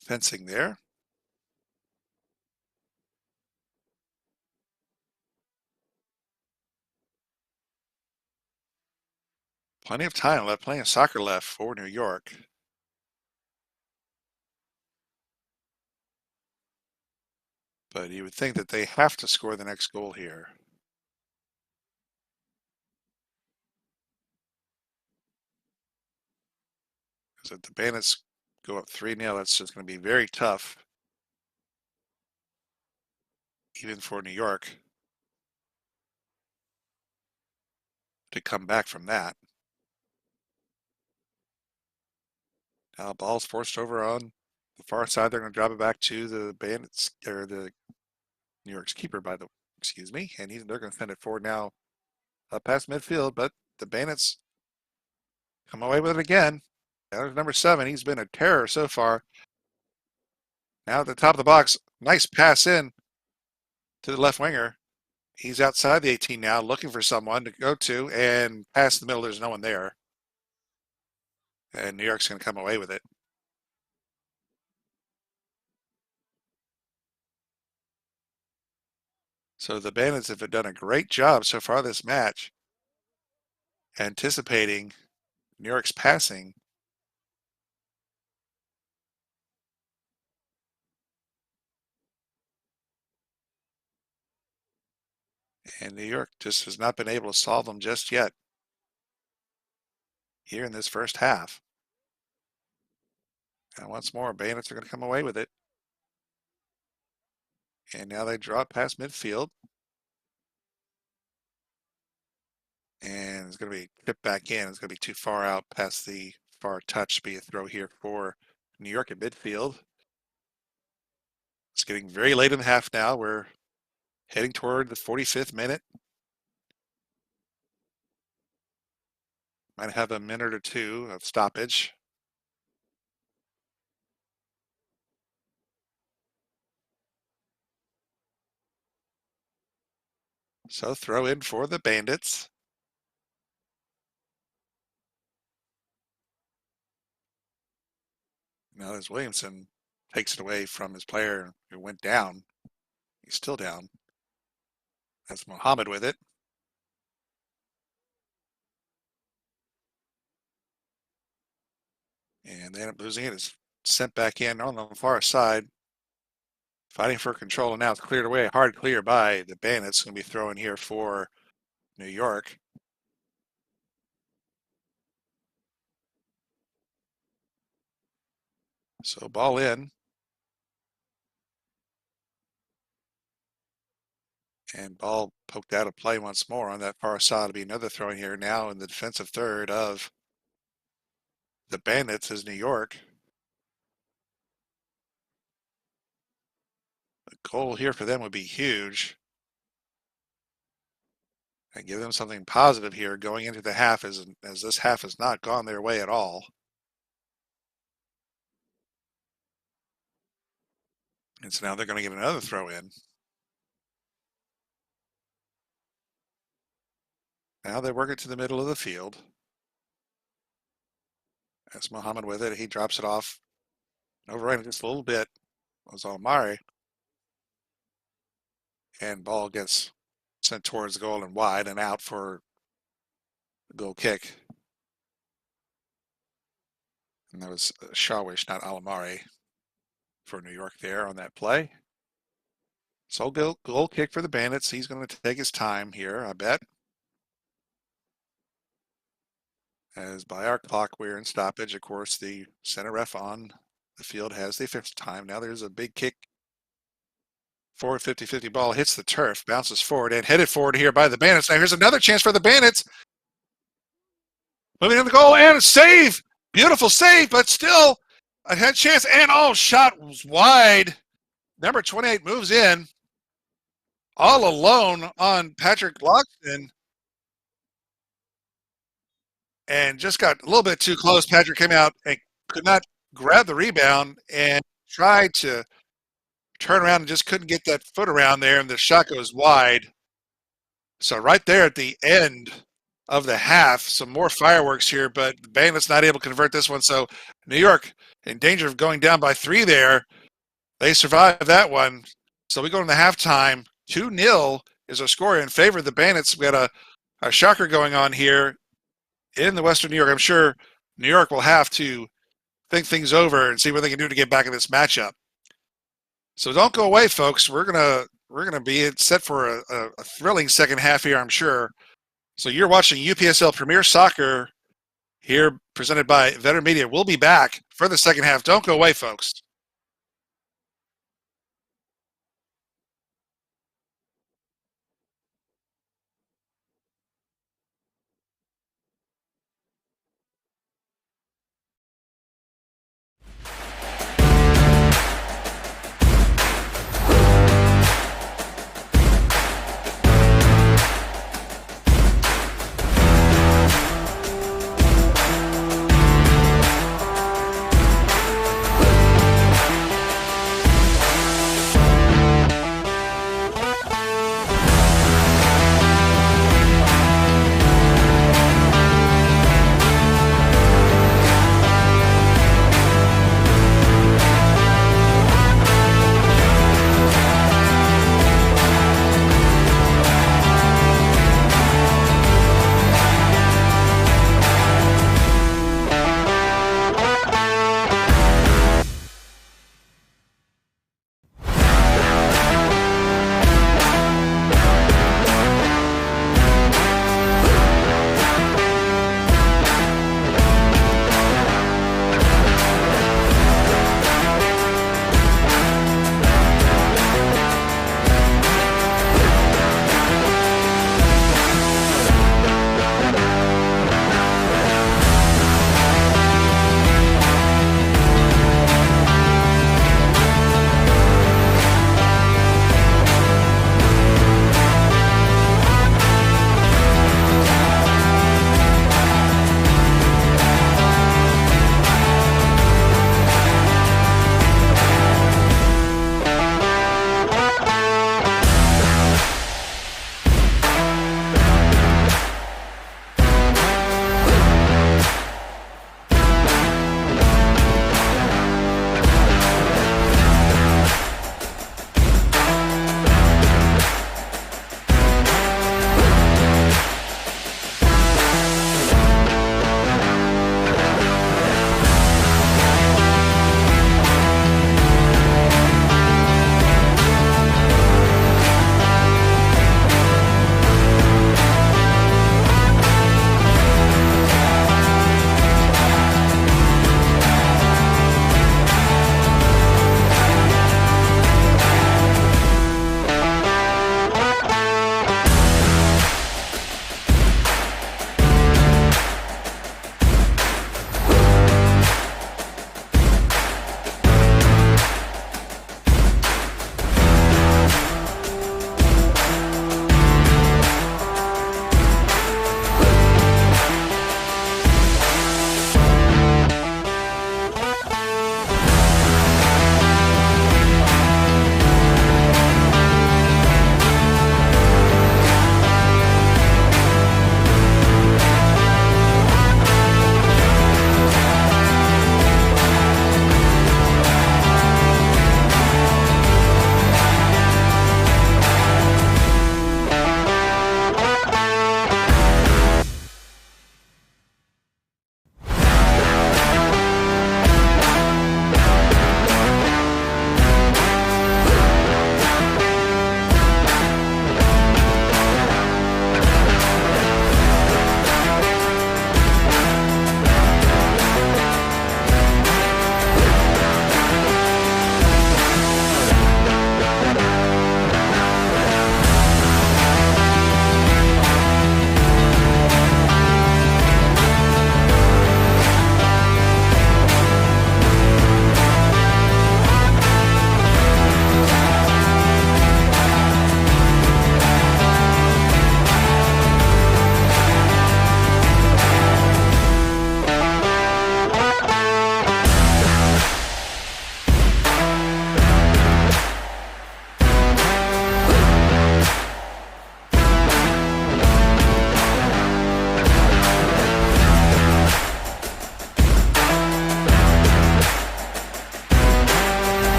fencing there. Plenty of time left, plenty of soccer left for New York. But you would think that they have to score the next goal here. Because if the Bandits go up 3-0, that's just going to be very tough, even for New York, to come back from that. Now ball's forced over on the far side. They're going to drop it back to the Bandits, or the New York's keeper, excuse me. And they're going to send it forward now up past midfield, but the Bandits come away with it again. There's number 7. He's been a terror so far. Now at the top of the box, nice pass in to the left winger. He's outside the 18 now, looking for someone to go to, and past the middle, there's no one there. And New York's going to come away with it. So the Bandits have done a great job so far this match, anticipating New York's passing. And New York just has not been able to solve them just yet here in this first half. And once more, Bandits are going to come away with it. And now they draw it past midfield. And it's going to be tipped back in. It's going to be too far out past the far touch to be a throw here for New York at midfield. It's getting very late in the half now. We're heading toward the 45th minute. Might have a minute or two of stoppage. So throw in for the Bandits. Now there's Williamson takes it away from his player who went down. He's still down. That's Muhammad with it. And they end up losing it. It's sent back in on the far side. Fighting for control, and now it's cleared away. Hard clear by the Bandits. Going to be throwing here for New York. So ball in. And ball poked out of play once more on that far side. It'll be another throw in here now in the defensive third of the Bandits is New York. The goal here for them would be huge. And give them something positive here going into the half as this half has not gone their way at all. And so now they're going to get another throw in. Now they work it to the middle of the field. That's Muhammad with it. He drops it off. Overrunning just a little bit was Almari. And ball gets sent towards the goal and wide and out for the goal kick. And that was Shawish, not Alamari, for New York there on that play. So goal kick for the Bandits. He's going to take his time here, I bet. As by our clock, we're in stoppage. Of course, the center ref on the field has the official time. Now there's a big kick. Forward 50-50 ball hits the turf, bounces forward, and headed forward here by the Bandits. Now here's another chance for the Bandits. Moving in the goal and a save. Beautiful save, but still a head chance. And shot was wide. Number 28 moves in all alone on Patrick Loxton. And just got a little bit too close. Patrick came out and could not grab the rebound and tried to turn around and just couldn't get that foot around there, and the shot goes wide. So right there at the end of the half, some more fireworks here, but the Bandits not able to convert this one. So New York in danger of going down by 3 there. They survived that one. So we go into halftime. 2-0 is our score in favor of the Bandits. We got a shocker going on here in the Western New York. I'm sure New York will have to think things over and see what they can do to get back in this matchup. So don't go away, folks. We're gonna be set for a thrilling second half here, I'm sure. So you're watching UPSL Premier Soccer here, presented by Veteran Media. We'll be back for the second half. Don't go away, folks.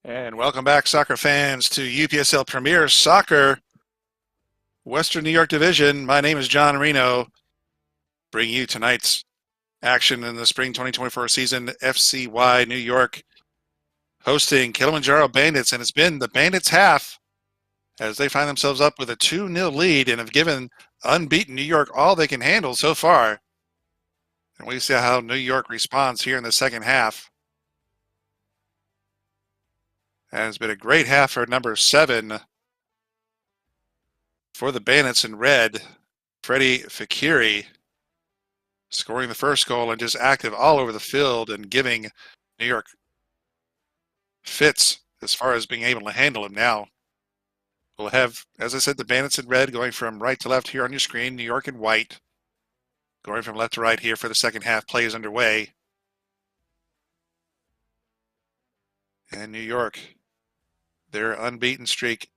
And welcome back, soccer fans, to UPSL Premier Soccer, Western New York Division. My name is John Reno, bringing you tonight's action in the spring 2024 season. FCY New York hosting Kilimanjaro Bandits, and it's been the Bandits' half as they find themselves up with a 2-0 lead and have given unbeaten New York all they can handle so far. And we see how New York responds here in the second half. And it's been a great half for number 7 for the Bandits in red. Freddie Fakiri scoring the first goal and just active all over the field and giving New York fits as far as being able to handle him now. We'll have, as I said, the Bandits in red going from right to left here on your screen. New York in white going from left to right here for the second half. Play is underway. And New York, their unbeaten streak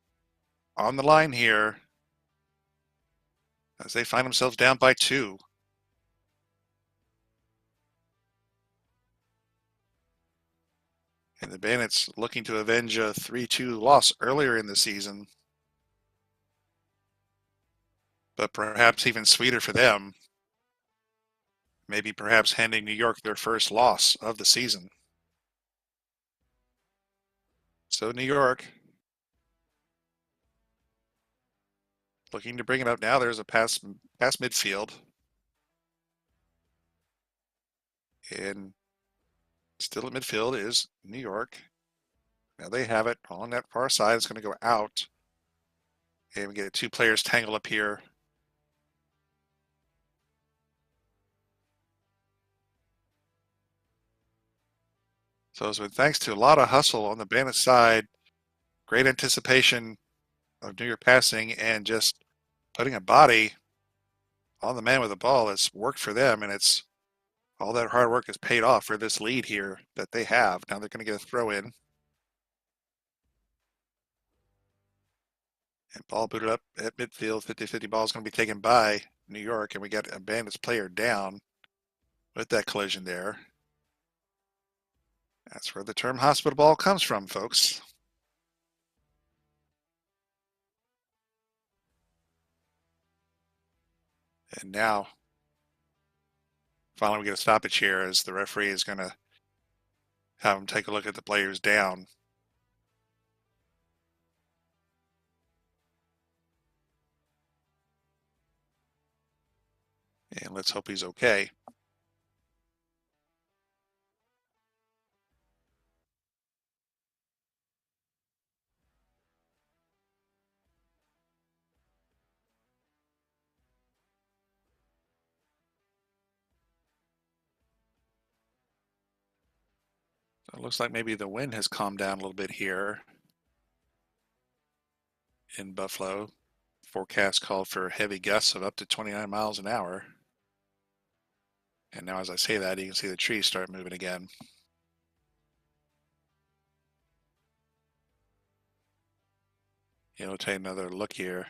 on the line here as they find themselves down by 2. And the Bandits looking to avenge a 3-2 loss earlier in the season. But perhaps even sweeter for them, maybe perhaps handing New York their first loss of the season. So New York looking to bring it up now. There's a pass midfield. And still at midfield is New York. Now they have it on that far side. It's going to go out. And we get 2 players tangled up here. So it's been thanks to a lot of hustle on the Bandit side, great anticipation of New York passing, and just putting a body on the man with the ball has worked for them, and it's all that hard work has paid off for this lead here that they have. Now they're going to get a throw in. And ball booted up at midfield. 50-50 ball is going to be taken by New York, and we got a Bandits player down with that collision there. That's where the term hospital ball comes from, folks. And now, finally we get a stoppage here as the referee is going to have him take a look at the players down. And let's hope he's okay. It looks like maybe the wind has calmed down a little bit here in Buffalo. Forecast called for heavy gusts of up to 29 miles an hour. And now as I say that, you can see the trees start moving again. We'll take another look here.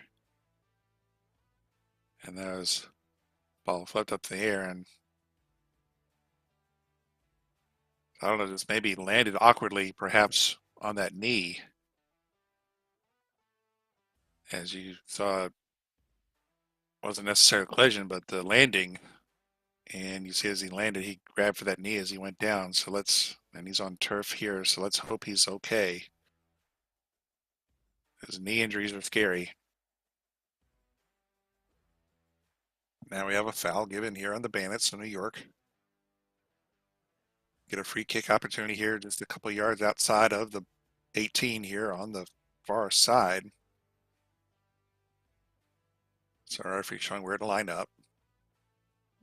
And there's ball flipped up in the air, and I don't know, just maybe landed awkwardly perhaps on that knee. As you saw, it wasn't necessarily a collision, but the landing. And you see as he landed, he grabbed for that knee as he went down. So and he's on turf here, so let's hope he's okay. His knee injuries are scary. Now we have a foul given here on the Bandits in New York. Get a free kick opportunity here, just a couple yards outside of the 18 here on the far side. So our referee showing where to line up.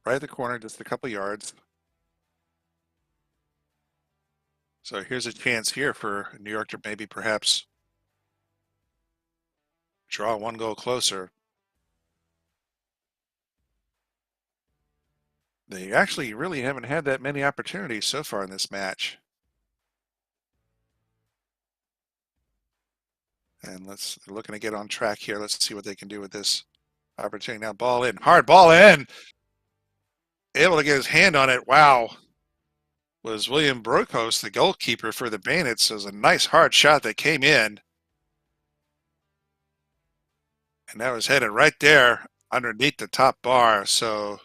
Right at the corner, just a couple yards. So here's a chance here for New York to maybe perhaps draw 1 goal closer. They actually really haven't had that many opportunities so far in this match. And they're looking to get on track here. Let's see what they can do with this opportunity. Now ball in, hard ball in. Able to get his hand on it. Wow. was William Brokos, the goalkeeper for the Bandits. It was a nice hard shot that came in. And that was headed right there underneath the top bar. So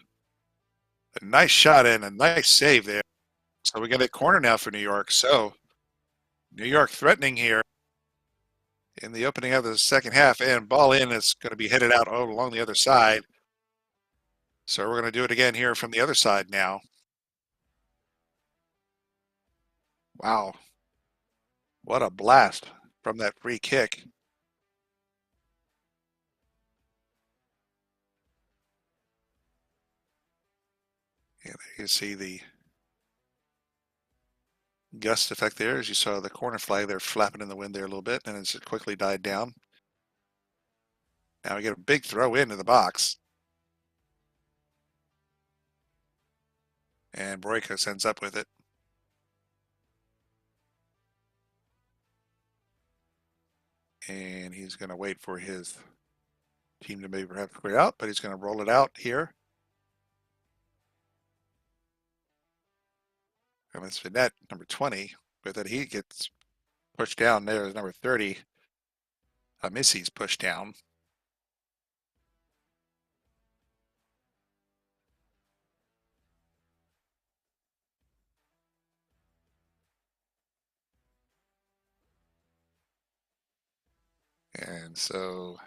a nice shot in, a nice save there. So we got a corner now for New York. So New York threatening here in the opening of the second half, and ball in is going to be headed out along the other side. So we're going to do it again here from the other side now. Wow. What a blast from that free kick. And you see the gust effect there as you saw the corner flag there flapping in the wind there a little bit, and it's quickly died down. Now we get a big throw into the box. And Broikos ends up with it. And he's going to wait for his team to maybe perhaps clear out, but he's going to roll it out here. And it's Vinette, number 20, with it. He gets pushed down. There's number 30. Missy's pushed down. And so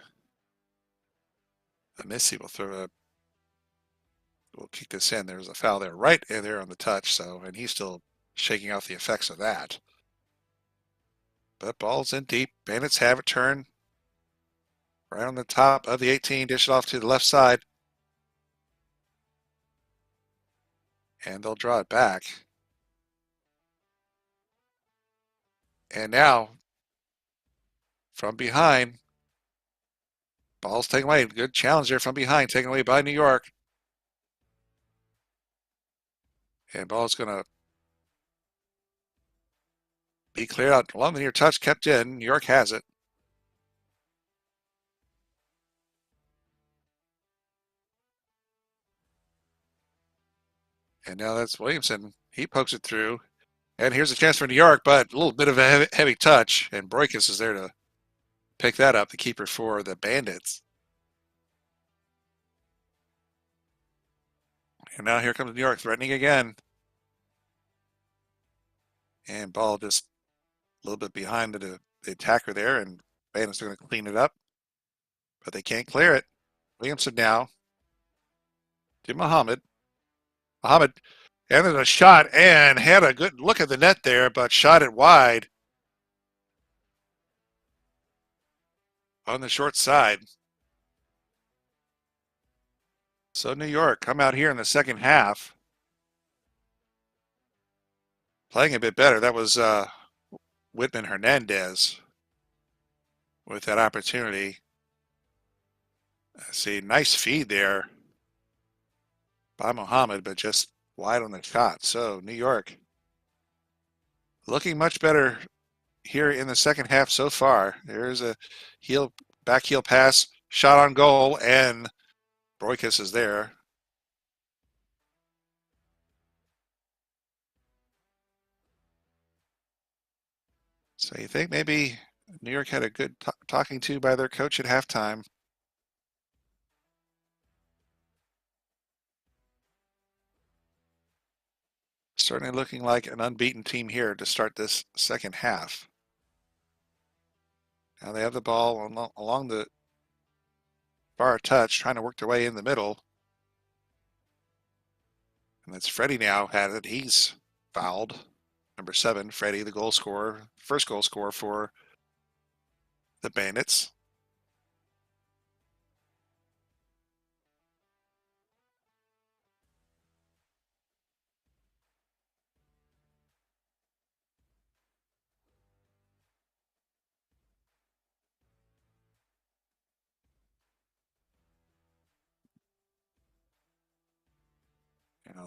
Missy will kick this in. There's a foul there right there on the touch. So, and he's still shaking off the effects of that. But ball's in deep. Bandits have it turned right on the top of the 18. Dish it off to the left side. And they'll draw it back. And now, from behind, ball's taken away. Good challenge there from behind, taken away by New York. And ball's going to be cleared out along the near touch, kept in. New York has it. And now that's Williamson. He pokes it through. And here's a chance for New York, but a little bit of a heavy touch. And Broikos is there to pick that up, the keeper for the Bandits. And now here comes New York threatening again. And ball just a little bit behind the attacker there, and Bandits are going to clean it up. But they can't clear it. Williamson now to Muhammad. Muhammad, and there's a shot, and had a good look at the net there, but shot it wide on the short side. So New York come out here in the second half, playing a bit better. That was Whitman Hernandez with that opportunity. See, nice feed there by Muhammad, but just wide on the shot. So New York looking much better here in the second half so far. There's a back heel pass, shot on goal, and Broikos is there. So you think maybe New York had a good talking to by their coach at halftime. Certainly looking like an unbeaten team here to start this second half. Now they have the ball along the far touch, trying to work their way in the middle. And that's Freddie now had it. He's fouled. Number 7, Freddie, the goal scorer, first goal scorer for the Bandits.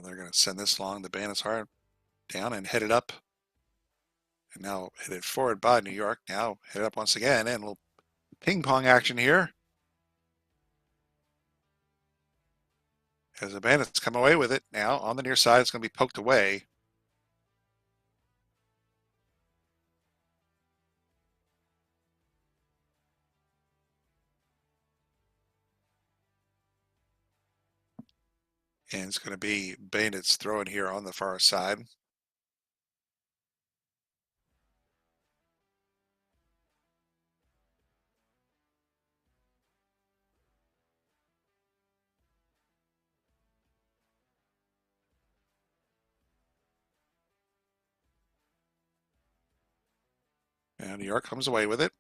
They're going to send this along. The Bandits are down and headed up. And now headed forward by New York. Now headed up once again. And a little ping pong action here. As the Bandits come away with it now on the near side, it's going to be poked away. And it's going to be Bandits throwing here on the far side. And New York comes away with it.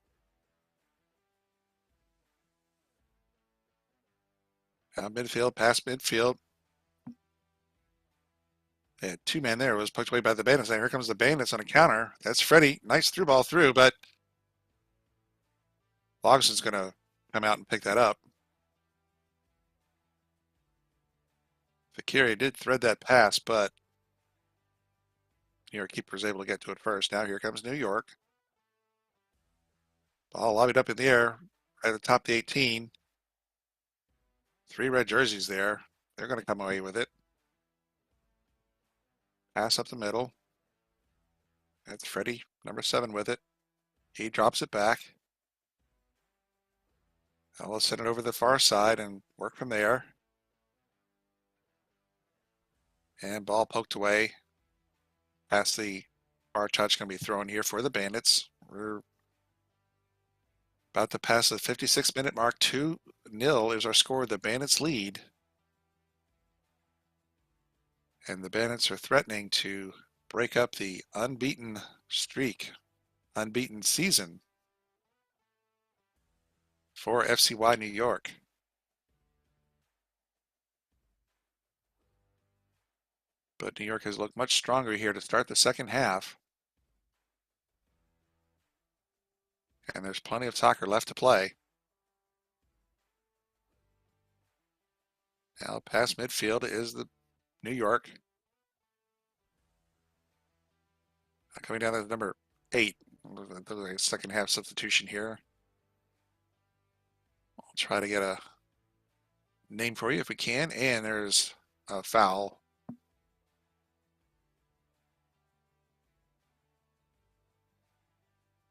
Out midfield, past midfield. They had two men there. It was poked away by the Bandits. And here comes the Bandits on a counter. That's Freddie. Nice through ball through, but Logson's going to come out and pick that up. Fakiri did thread that pass, but New York keeper is able to get to it first. Now here comes New York. Ball lobbied up in the air, right at the top of the 18. 3 red jerseys there. They're going to come away with it. Pass up the middle. That's Freddie, number 7 with it. He drops it back. Now let's send it over the far side and work from there. And ball poked away. Past the far touch, going to be thrown here for the Bandits. We're about to pass the 56-minute mark. 2-0 is our score. The Bandits lead. And the Bandits are threatening to break up the unbeaten streak, unbeaten season for FCY New York. But New York has looked much stronger here to start the second half. And there's plenty of soccer left to play. Now past midfield is the New York. Coming down to number 8. A second half substitution here. I'll try to get a name for you if we can. And there's a foul.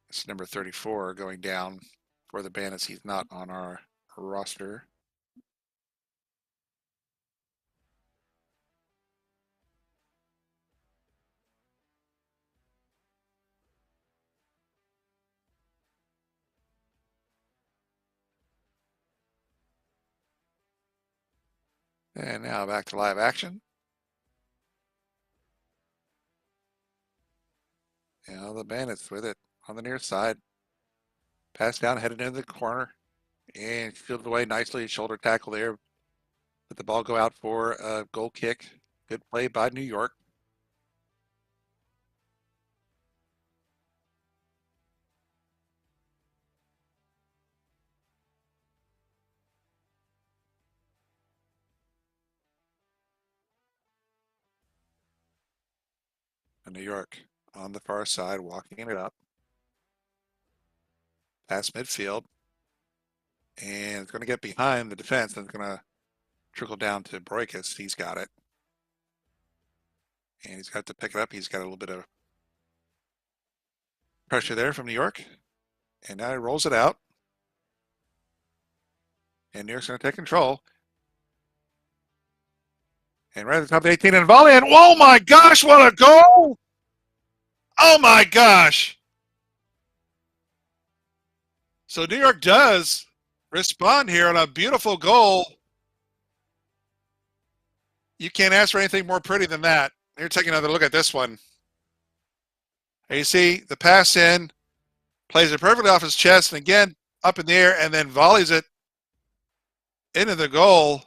It's number 34 going down for the Bandits. He's not on our roster. And now back to live action. Now the Bandits with it on the near side. Pass down, headed into the corner. And fielded away nicely. Shoulder tackle there. Let the ball go out for a goal kick. Good play by New York. And New York on the far side, walking it up. Past midfield. And it's going to get behind the defense. And it's going to trickle down to Broikus. He's got it. And he's got to pick it up. He's got a little bit of pressure there from New York. And now he rolls it out. And New York's going to take control. And right at the top of the 18 and volley. And oh my gosh, what a goal! Oh my gosh! So New York does respond here on a beautiful goal. You can't ask for anything more pretty than that. Here, take another look at this one. And you see the pass in, plays it perfectly off his chest, and again up in the air, and then volleys it into the goal.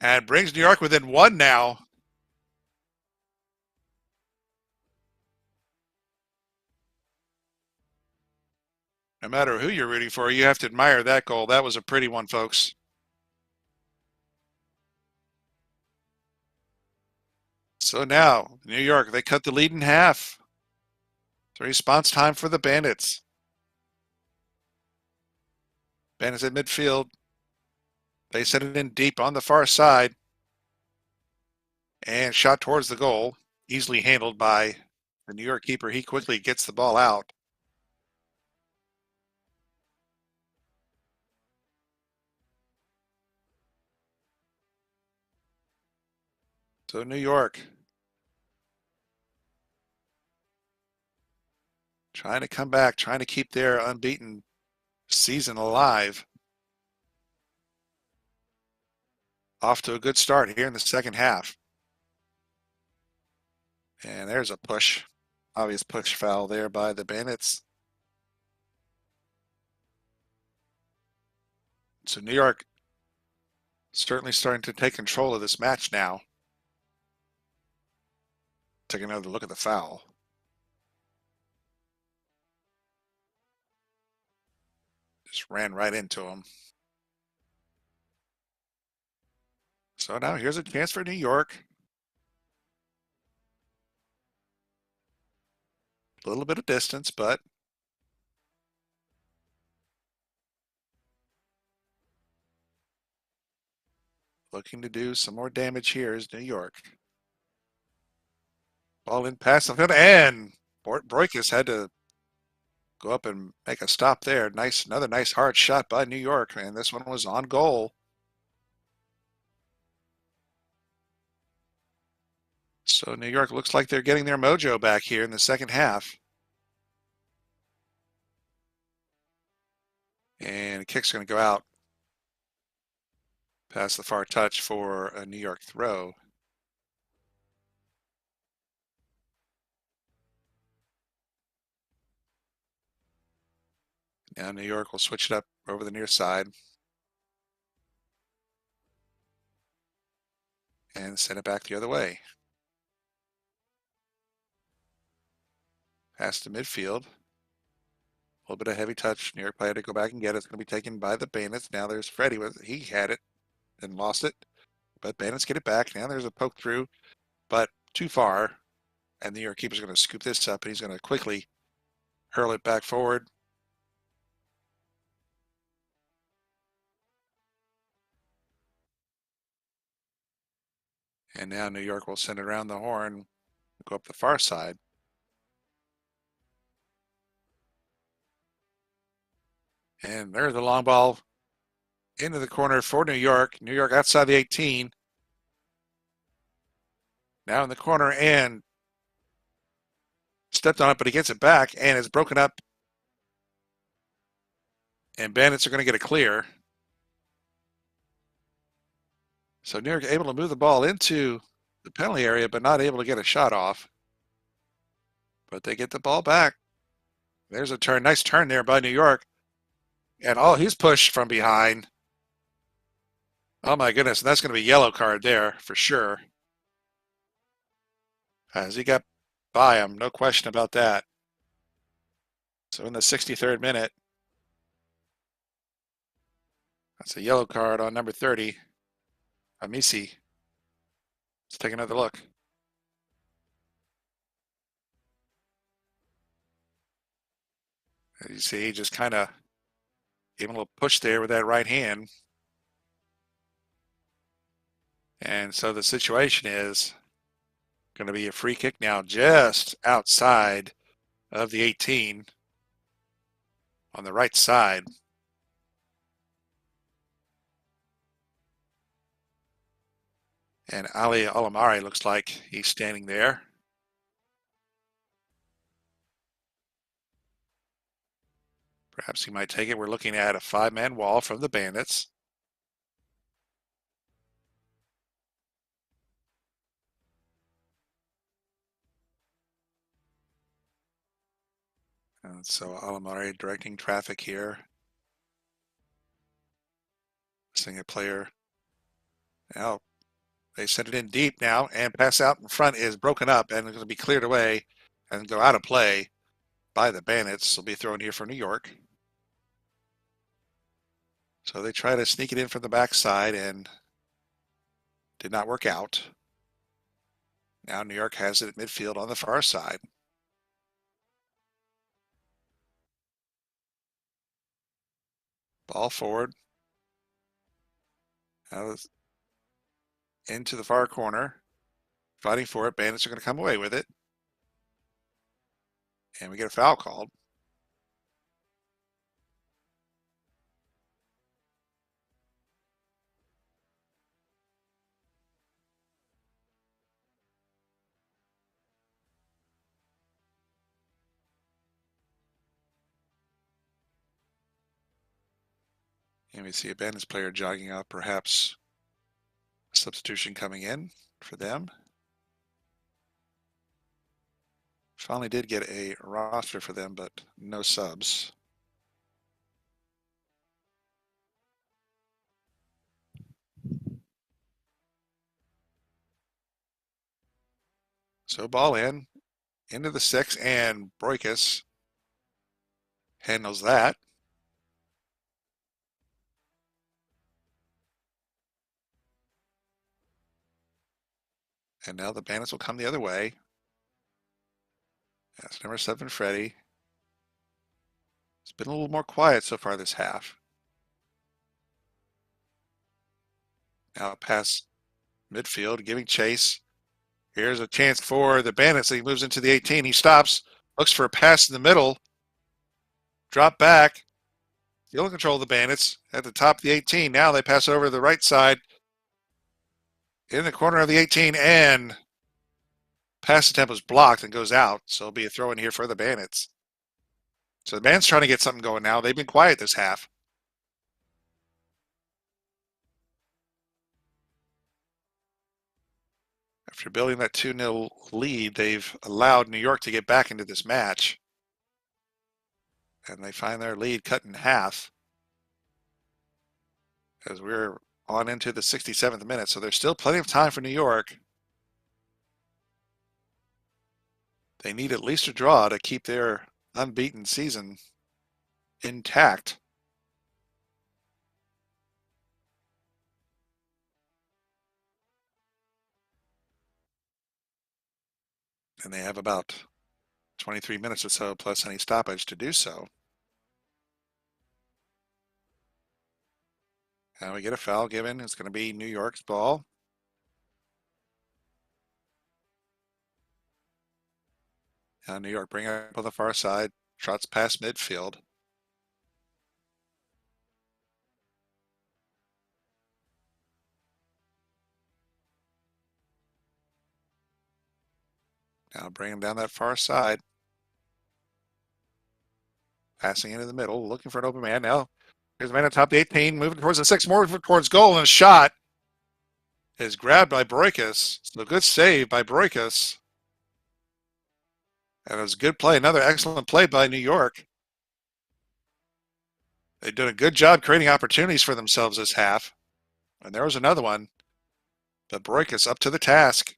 And brings New York within 1 now. No matter who you're rooting for, you have to admire that goal. That was a pretty one, folks. So now, New York, they cut the lead in half. It's response time for the Bandits. Bandits at midfield. They send it in deep on the far side. And shot towards the goal. Easily handled by the New York keeper. He quickly gets the ball out. So New York trying to come back, trying to keep their unbeaten season alive. Off to a good start here in the second half. And there's a push. Obvious push foul there by the Bandits. So New York certainly starting to take control of this match now. Take another look at the foul. Just ran right into him. So now here's a chance for New York. A little bit of distance, but looking to do some more damage here is New York. Ball in past the field, and Broikis had to go up and make a stop there. Another nice hard shot by New York, and this one was on goal. So New York looks like they're getting their mojo back here in the second half. And the kick's going to go out past the far touch for a New York throw. Now New York will switch it up over the near side and send it back the other way. Pass to midfield. A little bit of heavy touch. New York player to go back and get it. It's going to be taken by the Bandits. Now there's Freddie. He had it and lost it. But Bandits get it back. Now there's a poke through, but too far. And the New York keeper's going to scoop this up, and he's going to quickly hurl it back forward. And now New York will send it around the horn, go up the far side. And there's the long ball into the corner for New York. New York outside the 18. Now in the corner and stepped on it, but he gets it back and it's broken up. And Bandits are going to get a clear. So New York able to move the ball into the penalty area, but not able to get a shot off. But they get the ball back. There's a turn. Nice turn there by New York. And oh, he's pushed from behind. Oh my goodness, that's going to be a yellow card there for sure. As he got by him, no question about that. So in the 63rd minute, that's a yellow card on number 30, Amisi. Let's take another look. As you see, he just kind of gave him a little push there with that right hand. And so the situation is going to be a free kick now just outside of the 18 on the right side. And Ali Alamari looks like he's standing there. Perhaps he might take it. We're looking at a 5-man wall from the Bandits. And so Alamari directing traffic here. Seeing a player. Now they send it in deep now, and pass out in front is broken up and it's going to be cleared away and go out of play by the Bandits. Will be thrown here for New York. So they try to sneak it in from the backside and did not work out. Now New York has it at midfield on the far side. Ball forward. Now into the far corner. Fighting for it. Bandits are going to come away with it. And we get a foul called. And we see a Bandits player jogging out, perhaps a substitution coming in for them. Finally did get a roster for them, but no subs. So ball in, into the 6, and Broikus handles that. And now the Bandits will come the other way. That's number 7, Freddie. It's been a little more quiet so far this half. Now past midfield, giving chase. Here's a chance for the Bandits. He moves into the 18. He stops, looks for a pass in the middle. Drop back. Still in control of the Bandits at the top of the 18. Now they pass over to the right side in the corner of the 18, and pass attempt was blocked and goes out. So it'll be a throw in here for the Bandits. So the Bandits trying to get something going now. They've been quiet this half. After building that 2-0 lead, they've allowed New York to get back into this match. And they find their lead cut in half as we're on into the 67th minute. So there's still plenty of time for New York. They need at least a draw to keep their unbeaten season intact. And they have about 23 minutes or so plus any stoppage to do so. Now we get a foul given. It's going to be New York's ball. Now New York bring it up on the far side. Trots past midfield. Now bring him down that far side. Passing into the middle, looking for an open man. Now here's the man on top of the 18, moving towards the 6, more towards goal, and a shot is grabbed by Broikus. So good save by Broikus. And it was a good play. Another excellent play by New York. They've done a good job creating opportunities for themselves this half. And there was another one. But Broikus up to the task.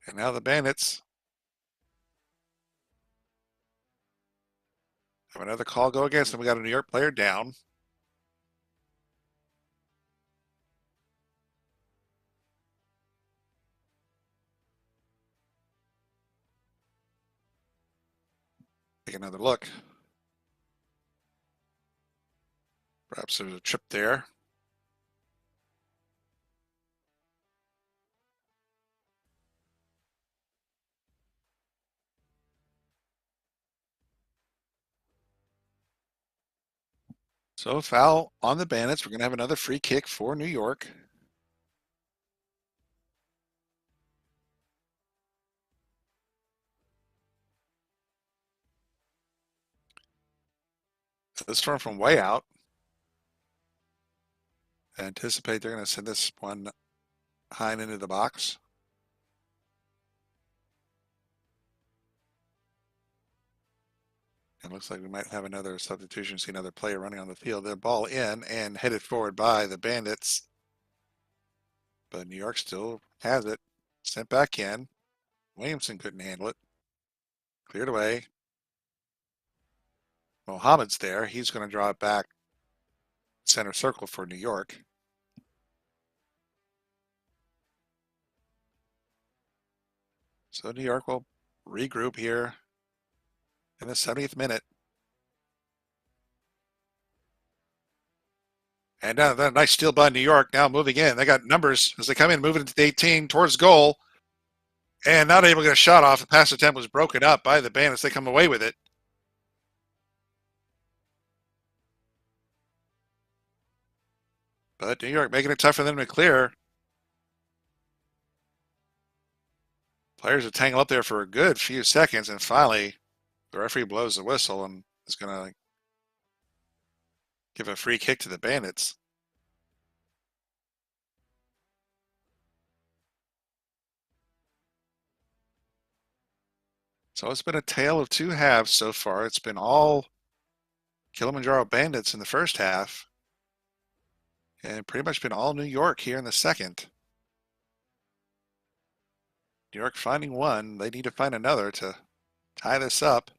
And now the Bandits have another call go against them. We got a New York player down. Take another look. Perhaps there's a trip there. So foul on the Bandits. We're going to have another free kick for New York. This one from way out. I anticipate they're going to send this one high and into the box. It looks like we might have another substitution, see another player running on the field. The ball in and headed forward by the Bandits. But New York still has it. Sent back in. Williamson couldn't handle it. Cleared away. Mohammed's there. He's going to draw it back center circle for New York. So New York will regroup here in the 70th minute. And now that nice steal by New York, now moving in. They got numbers as they come in, moving into the 18 towards goal. And not able to get a shot off. The pass attempt was broken up by the Bandits. They come away with it. But New York making it tough for them to clear. Players are tangled up there for a good few seconds, and finally, the referee blows the whistle and is going to give a free kick to the Bandits. So it's been a tale of two halves so far. It's been all Kilimanjaro Bandits in the first half, and pretty much been all New York here in the second. New York finding one. They need to find another to tie this up.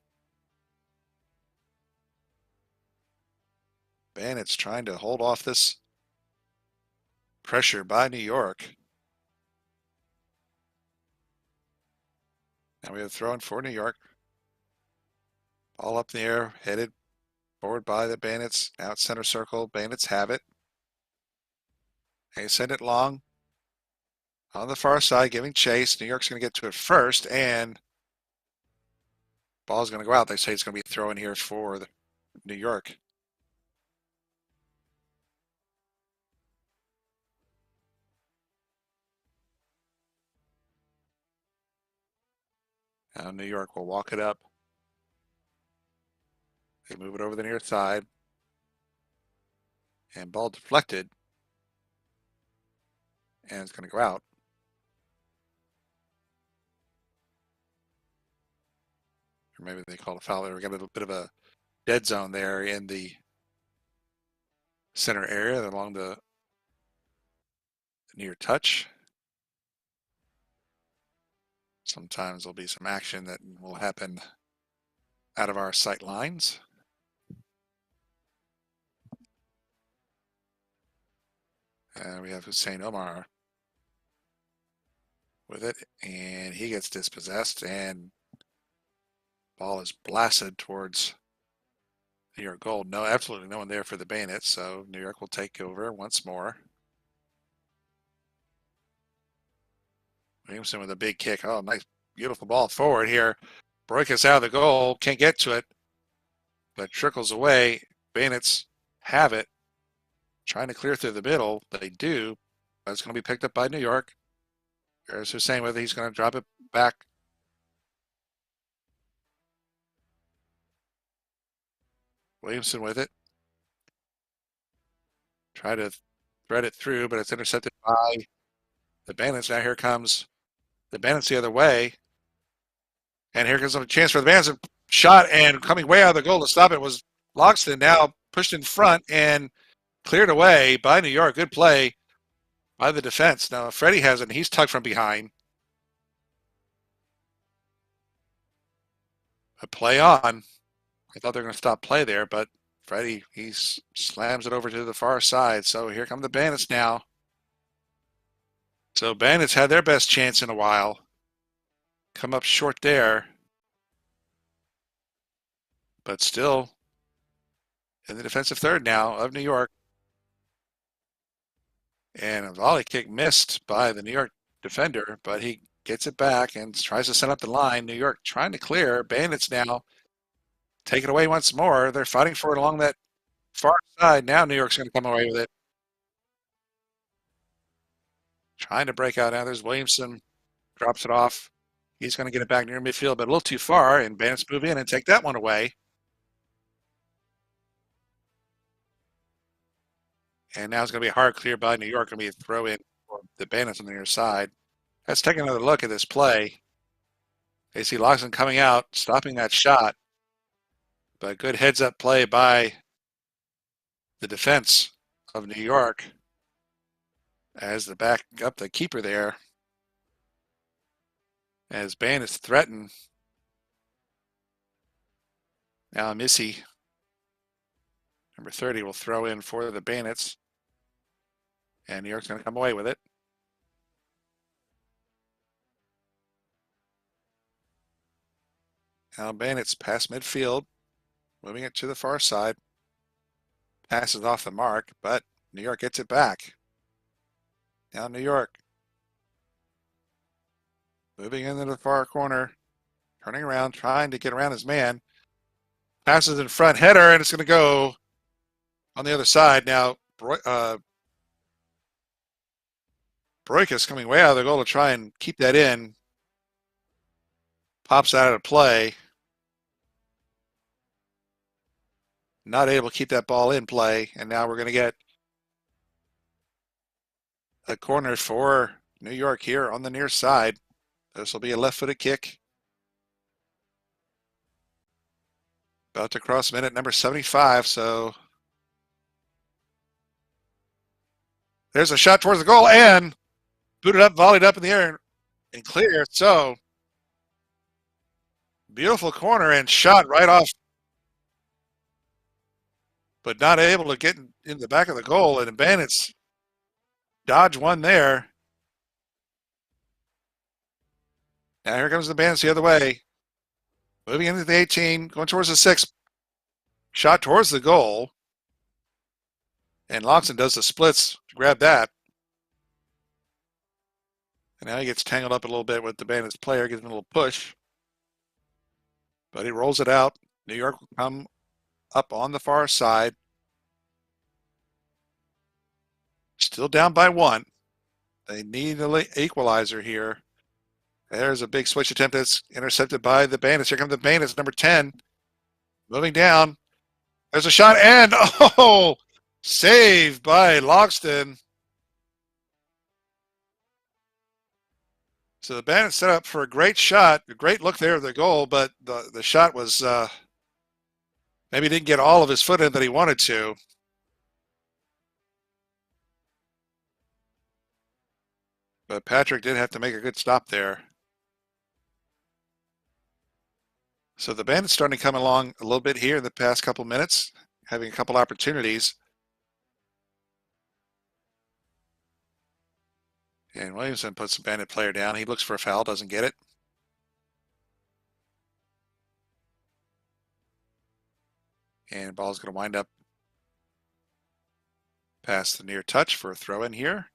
Bandits trying to hold off this pressure by New York. Now we have thrown for New York. Ball up in the air, headed forward by the Bandits. Out center circle. Bandits have it. They send it long. On the far side, giving chase. New York's going to get to it first, and ball's going to go out. They say it's going to be thrown here for New York. Now New York will walk it up. They move it over the near side. And ball deflected. And it's going to go out. Or maybe they called a foul. We got a little bit of a dead zone there in the center area along the near touch. Sometimes there'll be some action that will happen out of our sight lines. And we have Hussein Omar with it, and he gets dispossessed, and ball is blasted towards New York goal. No, absolutely no one there for the Bandits, so New York will take over once more. Williamson with a big kick. Oh, nice, beautiful ball forward here. Broikus out of the goal, can't get to it, but trickles away. Bandits have it. Trying to clear through the middle. They do, but it's going to be picked up by New York. There's Hussein with it. He's going to drop it back. Williamson with it. Try to thread it through, but it's intercepted by the Bandits. Now here comes the Bandits the other way. And here comes a chance for the Bandits. Shot, and coming way out of the goal to stop it was Loxton. Now pushed in front and cleared away by New York. Good play by the defense. Now Freddie has it, and he's tugged from behind. A play on. I thought they were going to stop play there, but Freddie, he slams it over to the far side. So here come the Bandits now. So Bandits had their best chance in a while. Come up short there. But still in the defensive third now of New York. And a volley kick missed by the New York defender, but he gets it back and tries to set up the line. New York trying to clear. Bandits now take it away once more. They're fighting for it along that far side. Now New York's going to come away with it. Trying to break out. Now there's Williamson. Drops it off. He's going to get it back near midfield, but a little too far, and Bandits move in and take that one away. And now it's going to be a hard clear by New York. Going to be a throw in for the Bandits on the near side. Let's take another look at this play. They see Loxton coming out, stopping that shot. But good heads-up play by the defense of New York as the back up the keeper there. As Bandits threaten. Now Missy, number 30, will throw in for the Bandits. And New York's going to come away with it. Now Bandits past midfield. Moving it to the far side. Passes off the mark, but New York gets it back. Now New York. Moving into the far corner. Turning around, trying to get around his man. Passes in front, header, and it's going to go on the other side. Now, Broikus coming way out of the goal to try and keep that in. Pops out of play. Not able to keep that ball in play. And now we're going to get a corner for New York here on the near side. This will be a left-footed kick. About to cross minute number 75, so there's a shot towards the goal and booted up, volleyed up in the air and clear. So beautiful corner and shot right off, but not able to get in the back of the goal. And the Bandits dodge one there. Now here comes the Bandits the other way. Moving into the 18, going towards the 6. Shot towards the goal. And Loxton does the splits to grab that. And now he gets tangled up a little bit with the Bandits player, gives him a little push. But he rolls it out. New York will come up on the far side. Still down by 1. They need an equalizer here. There's a big switch attempt that's intercepted by the Bandits. Here come the Bandits, number 10. Moving down. There's a shot and, oh, saved by Loxton. So the Bandits set up for a great shot, a great look there at the goal, but the shot was maybe didn't get all of his foot in that he wanted to. But Patrick did have to make a good stop there. So the Bandits starting to come along a little bit here in the past couple minutes, having a couple opportunities. And Williamson puts the Bandit player down. He looks for a foul, doesn't get it. And the ball's going to wind up past the near touch for a throw in here.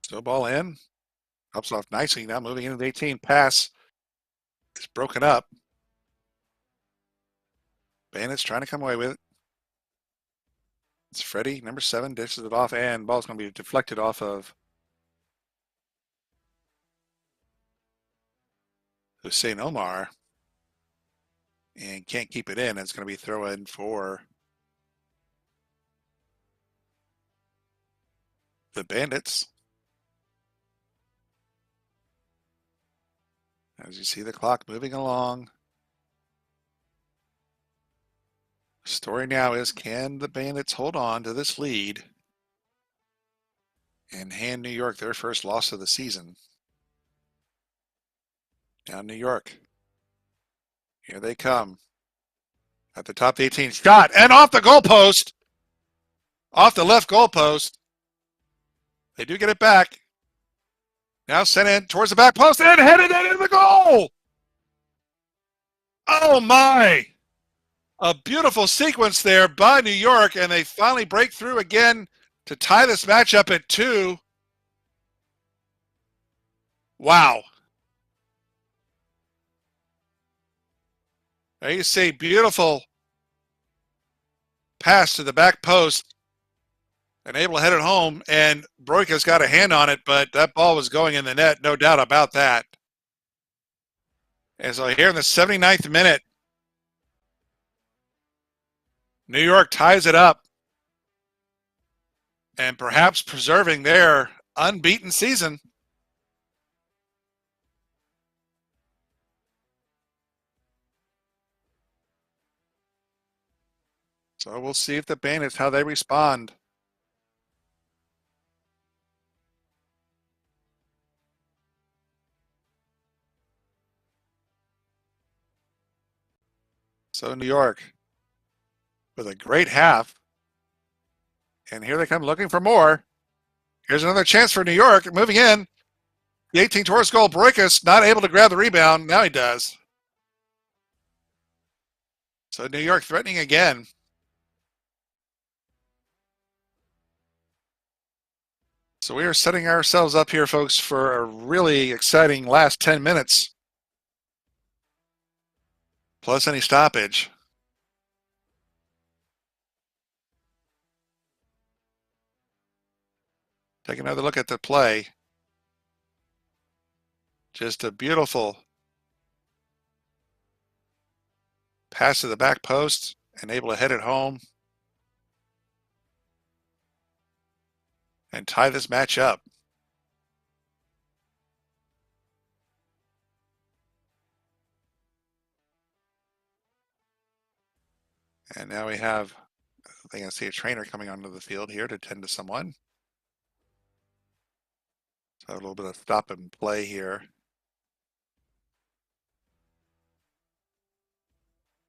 Still ball in. Helps off nicely now, moving into the 18. Pass is broken up. Bandits trying to come away with it. It's Freddie, number 7, dishes it off, and ball's going to be deflected off of Hussein Omar. And can't keep it in. It's going to be throw in for the Bandits. As you see the clock moving along. Story now is, can the Bandits hold on to this lead and hand New York their first loss of the season? Now New York. Here they come. At the top of the 18. Shot and off the goalpost. Off the left goalpost. They do get it back. Now sent in towards the back post and headed it into the goal. Oh my. A beautiful sequence there by New York, and they finally break through again to tie this matchup at 2. Wow. There you see, beautiful pass to the back post and able to head it home, and Broika's got a hand on it, but that ball was going in the net, no doubt about that. And so here in the 79th minute, New York ties it up and perhaps preserving their unbeaten season. So we'll see if the Bandits, how they respond. So New York with a great half. And here they come looking for more. Here's another chance for New York. Moving in. The 18 towards goal. Broikus not able to grab the rebound. Now he does. So New York threatening again. So we are setting ourselves up here, folks, for a really exciting last 10 minutes. Plus any stoppage. Take another look at the play. Just a beautiful pass to the back post and able to head it home and tie this match up. And now we have, I think I see a trainer coming onto the field here to tend to someone. So a little bit of stop and play here.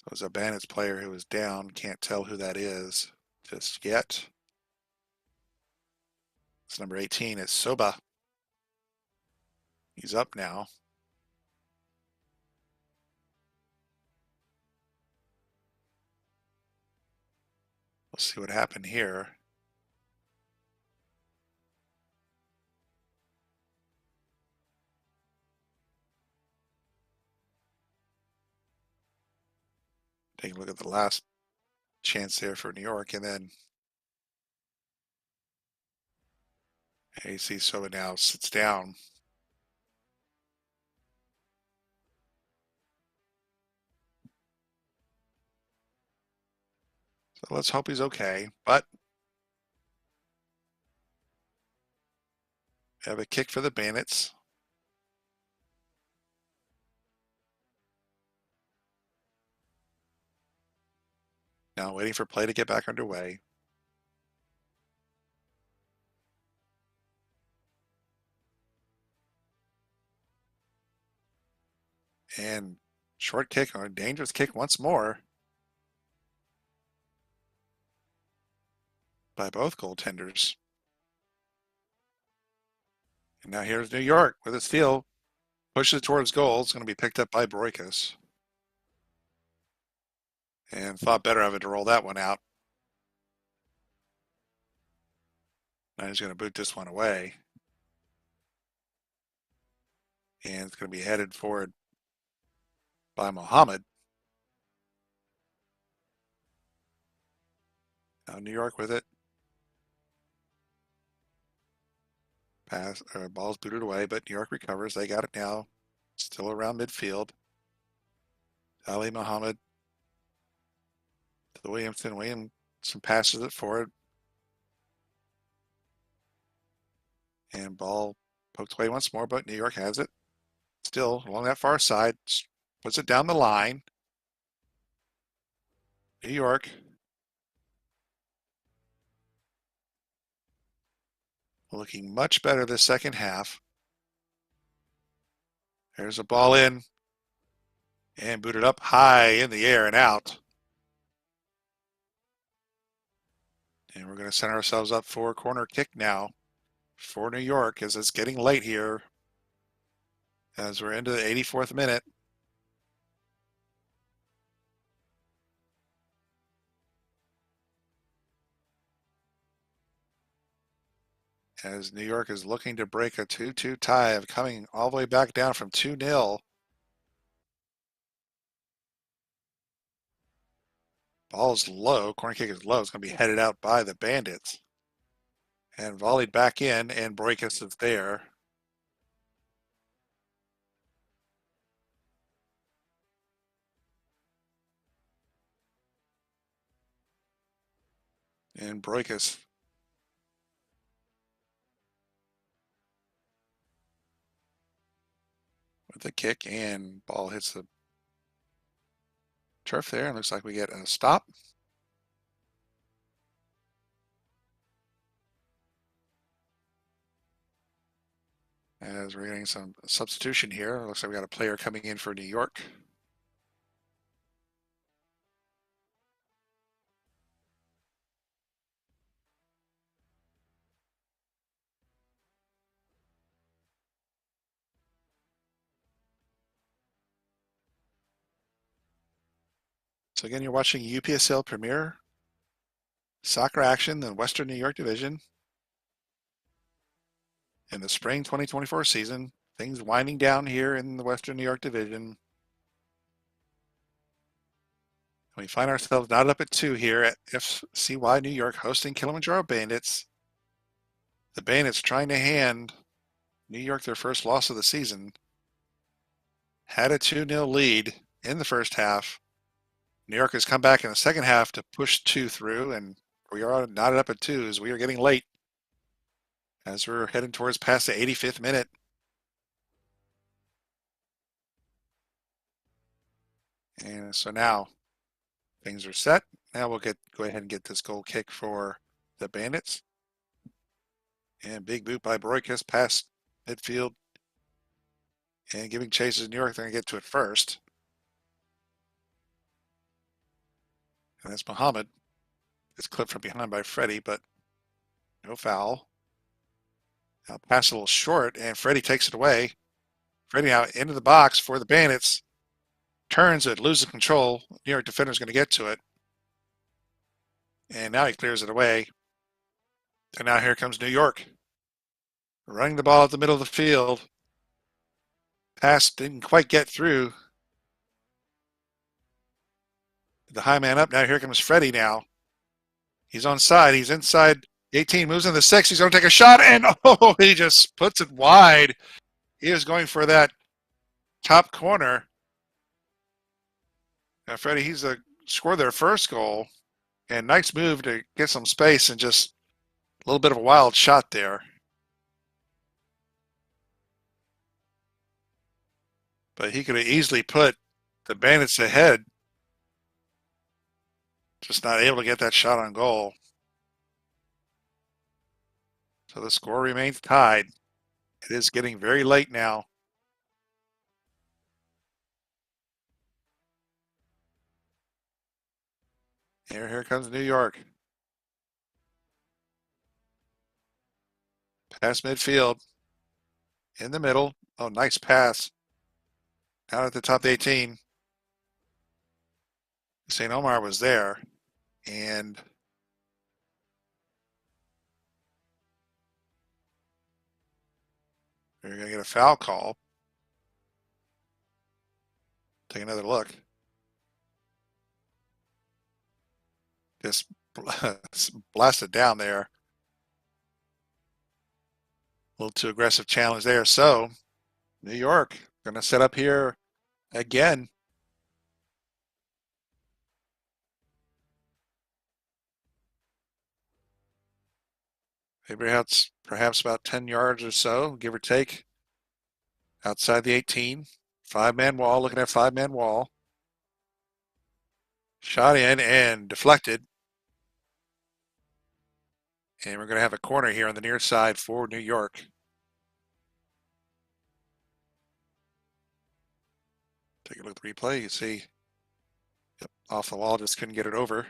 It was a Bandits player who was down. Can't tell who that is just yet. It's number 18 is Soba. He's up now. We'll see what happened here. Take a look at the last chance there for New York, and then AC Soba now sits down. So let's hope he's okay, but we have a kick for the Bandits. Now waiting for play to get back underway. And short kick or a dangerous kick once more by both goaltenders. And now here's New York with a steal. Pushes it towards goal. It's going to be picked up by Broikus. And thought better of it to roll that one out. Now he's going to boot this one away. And it's going to be headed forward by Mohammed. Now New York with it. Pass, ball's booted away, but New York recovers. They got it now. Still around midfield. Ali Mohammed to the Williamson. Williamson passes it forward. And ball poked away once more, but New York has it. Still along that far side. Puts it down the line. New York. Looking much better this second half. There's a ball in. And booted up high in the air and out. And we're going to set ourselves up for a corner kick now for New York as it's getting late here. As we're into the 84th minute. As New York is looking to break a 2-2 tie of coming all the way back down from 2-0. Ball's low. Corner kick is low. It's going to be headed out by the Bandits. And volleyed back in, and Broikus is there. And Broikus with the kick, and ball hits the turf there. And looks like we get a stop. As we're getting some substitution here. Looks like we got a player coming in for New York. So again, you're watching UPSL Premier Soccer action in the Western New York Division. In the spring 2024 season, things winding down here in the Western New York Division. We find ourselves knotted up at 2 here at FCY New York hosting Kilimanjaro Bandits. the Bandits trying to hand New York their first loss of the season. Had a 2-0 lead in the first half. New York has come back in the second half to push 2 through, and we are knotted up at 2 as we are getting late as we're heading towards past the 85th minute. And so now things are set. Now we'll go ahead and get this goal kick for the Bandits. And big boot by Broikus past midfield. And giving chases New York. They're going to get to it first. And that's Muhammad. It's clipped from behind by Freddie, but no foul. Now pass a little short, and Freddie takes it away. Freddie now into the box for the Bandits. Turns it, loses control. New York defender's going to get to it. And now he clears it away. And now here comes New York. Running the ball at the middle of the field. Pass didn't quite get through. The high man up. Now here comes Freddie now. He's on side. He's inside 18. Moves in the 6. He's going to take a shot. And oh, he just puts it wide. He was going for that top corner. Now Freddie, he's scored their first goal. And nice move to get some space and just a little bit of a wild shot there. But he could have easily put the Bandits ahead. Just not able to get that shot on goal. So the score remains tied. It is getting very late now. Here comes New York. Pass midfield. In the middle. Oh, nice pass. Out at the top of the 18. St. Omar was there. And we're going to get a foul call. Take another look. Just blasted down there. A little too aggressive challenge there. So New York going to set up here again. Maybe perhaps about 10 yards or so, give or take, outside the 18. 5-man wall, looking at 5-man wall. Shot in and deflected. And we're going to have a corner here on the near side for New York. Take a look at the replay. You see, yep, off the wall, just couldn't get it over.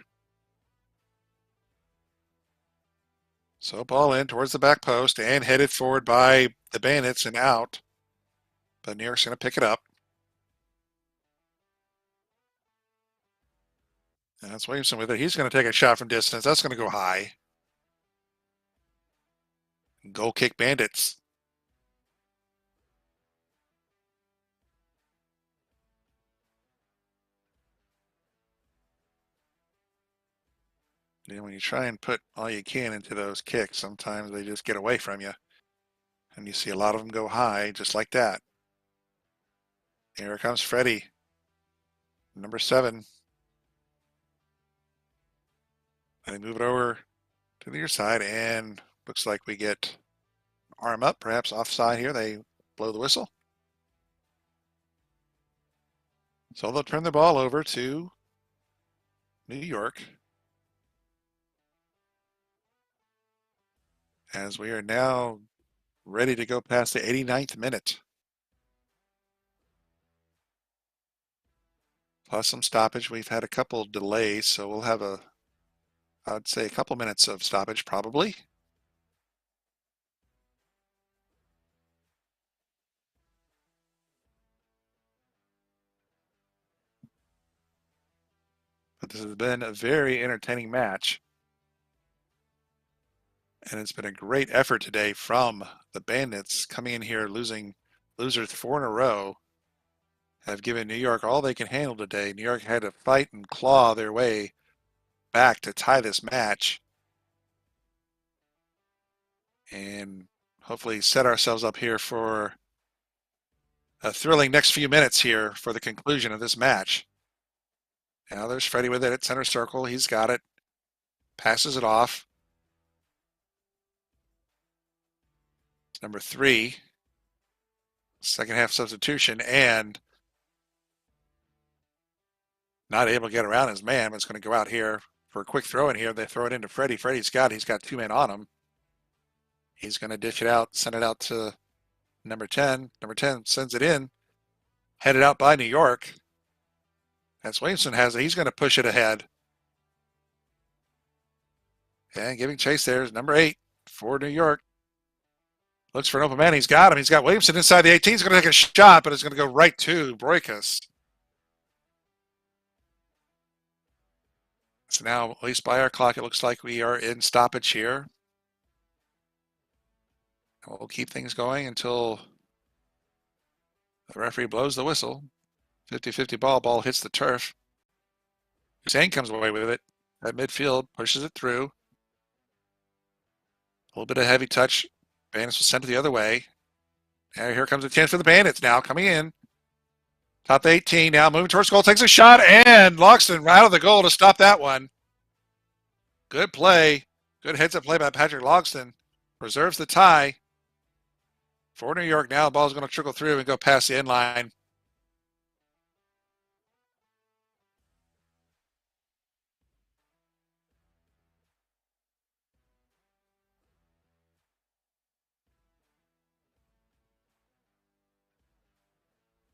So ball in towards the back post and headed forward by the Bandits and out. But New York's going to pick it up. And that's Williamson with it. He's going to take a shot from distance. That's going to go high. Goal kick Bandits. You know, when you try and put all you can into those kicks, sometimes they just get away from you. And you see a lot of them go high, just like that. Here comes Freddie, number 7. And they move it over to the near side, and looks like we get arm up, perhaps offside here. They blow the whistle. So they'll turn the ball over to New York. As we are now ready to go past the 89th minute. Plus some stoppage. We've had a couple delays, so we'll have I'd say a couple minutes of stoppage probably. But this has been a very entertaining match. And it's been a great effort today from the Bandits coming in here losers 4 in a row. Have given New York all they can handle today. New York had to fight and claw their way back to tie this match. and hopefully set ourselves up here for a thrilling next few minutes here for the conclusion of this match. Now there's Freddie with it at center circle. He's got it. Passes it off. It's number 3. Second half substitution, and not able to get around his man, but it's going to go out here for a quick throw in here. They throw it into Freddie. He's got 2 men on him. He's going to dish it out, send it out to number 10. Number 10 sends it in, headed out by New York. As Williamson has it, he's going to push it ahead. And giving chase there is number 8 for New York. Looks for an open man. He's got him. He's got Williamson inside the 18. He's going to take a shot, but it's going to go right to Broikus. So now, at least by our clock, it looks like we are in stoppage here. We'll keep things going until the referee blows the whistle. 50-50 ball. Ball hits the turf. Hussein comes away with it at midfield, pushes it through. A little bit of heavy touch. Bandits will send it the other way. And here comes a chance for the Bandits now coming in. Top 18 now moving towards goal. Takes a shot, and Loxton out of the goal to stop that one. Good play. Good heads-up play by Patrick Logston. Preserves the tie. For New York now, the ball is going to trickle through and go past the end line.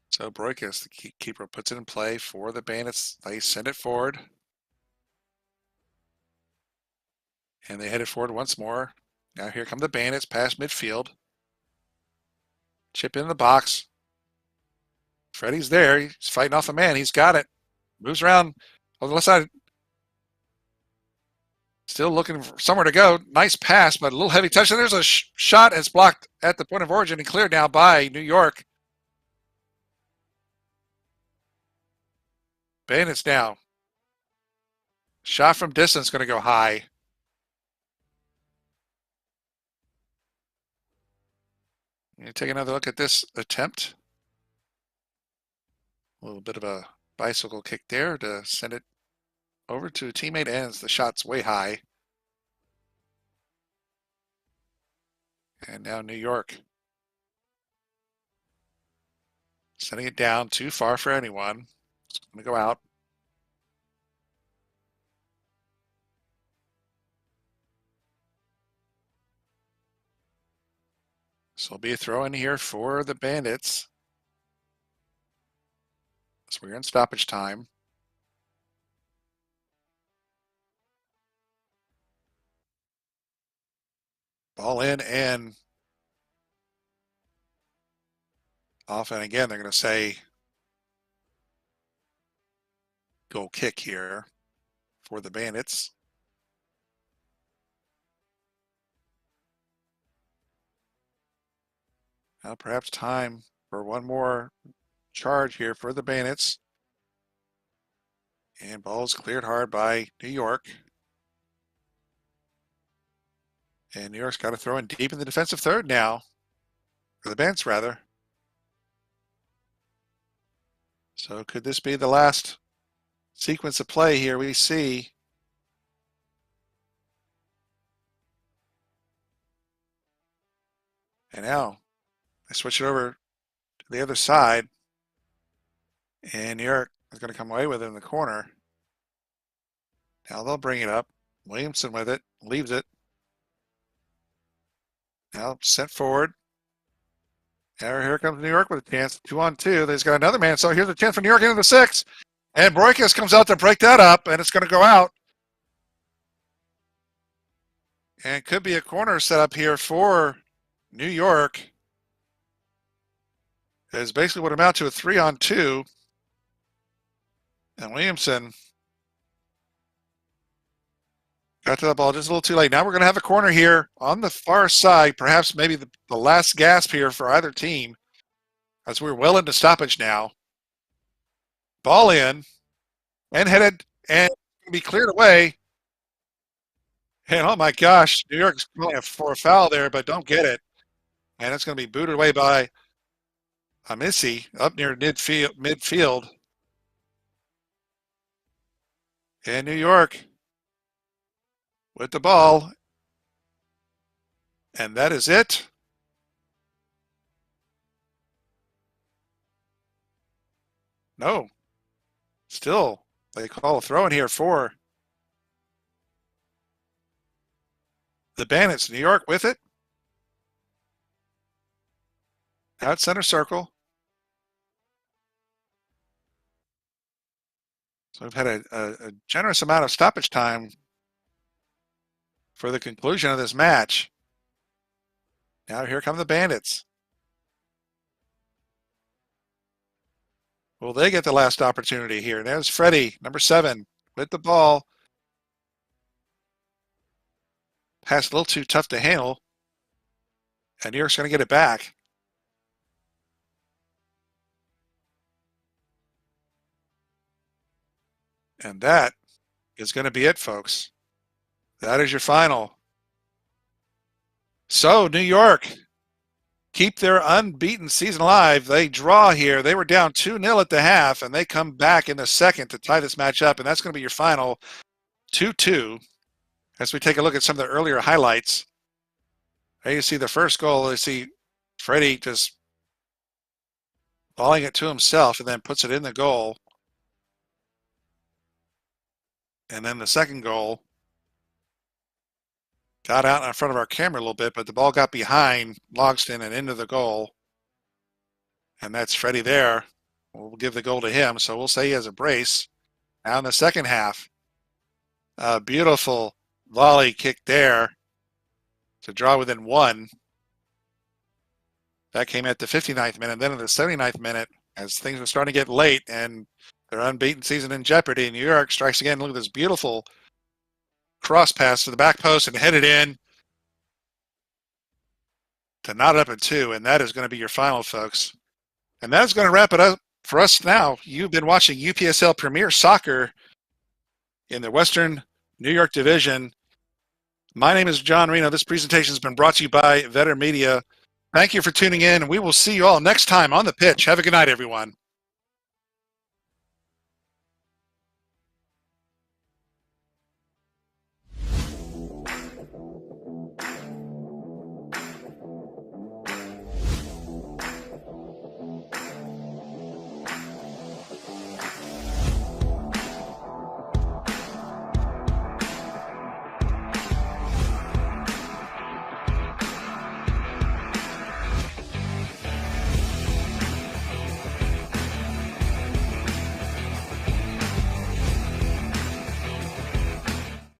So Broikus, the keeper, puts it in play for the Bandits. They send it forward. And they head it forward once more. Now here come the Bandits past midfield. Chip in the box. Freddie's there. He's fighting off a man. He's got it. Moves around on the left side. Still looking for somewhere to go. Nice pass, but a little heavy touch. And there's a shot. It's blocked at the point of origin and cleared now by New York. Bandits now. Shot from distance going to go high. You take another look at this attempt. A little bit of a bicycle kick there to send it over to a teammate, and the shot's way high. And now New York. Sending it down too far for anyone. It's going to go out. So it'll be a throw in here for the Bandits. So we're in stoppage time. Ball in and off. And again, they're going to say goal kick here for the Bandits. Now perhaps time for one more charge here for the Bandits. And ball's cleared hard by New York. And New York's got to throw in deep in the defensive third now. Or the Bandits, rather. So could this be the last sequence of play here we see? And now they switch it over to the other side. And New York is going to come away with it in the corner. Now they'll bring it up. Williamson with it, leaves it. Now sent forward. And here comes New York with a chance. 2-on-2. They've got another man. So here's a chance for New York into the 6. And Broikus comes out to break that up, and it's going to go out. And could be a corner set up here for New York. It's basically what amount to a 3-on-2. And Williamson got to the ball just a little too late. Now we're going to have a corner here on the far side. Perhaps maybe the last gasp here for either team, as we're well into stoppage now. Ball in and headed and be cleared away. And oh my gosh, New York's calling for a foul there, but don't get it. And it's going to be booted away by Missy up near midfield. And New York with the ball. And that is it. No. Still, they call a throw in here for the Bandits. New York with it. Out center circle. So we've had a generous amount of stoppage time for the conclusion of this match. Now here come the Bandits. Will they get the last opportunity here? There's Freddie, number 7, with the ball. Pass a little too tough to handle. And New York's going to get it back. And that is going to be it, folks. That is your final. So, New York keep their unbeaten season alive. They draw here. They were down 2-0 at the half, and they come back in the second to tie this match up, and that's going to be your final 2-2. As we take a look at some of the earlier highlights, there you see the first goal. You see Freddie just balling it to himself and then puts it in the goal. And then the second goal got out in front of our camera a little bit, but the ball got behind Logston and into the goal. And that's Freddie there. We'll give the goal to him, so we'll say he has a brace. Now in the second half, a beautiful volley kick there to draw within 1. That came at the 59th minute. Then in the 79th minute, as things were starting to get late and their unbeaten season in jeopardy, New York strikes again. Look at this beautiful cross pass to the back post and headed in to knot it up at 2. And that is going to be your final, folks. And that is going to wrap it up for us now. You've been watching UPSL Premier Soccer in the Western New York Division. My name is John Reno. This presentation has been brought to you by Vetter Media. Thank you for tuning in, and we will see you all next time on the pitch. Have a good night, everyone.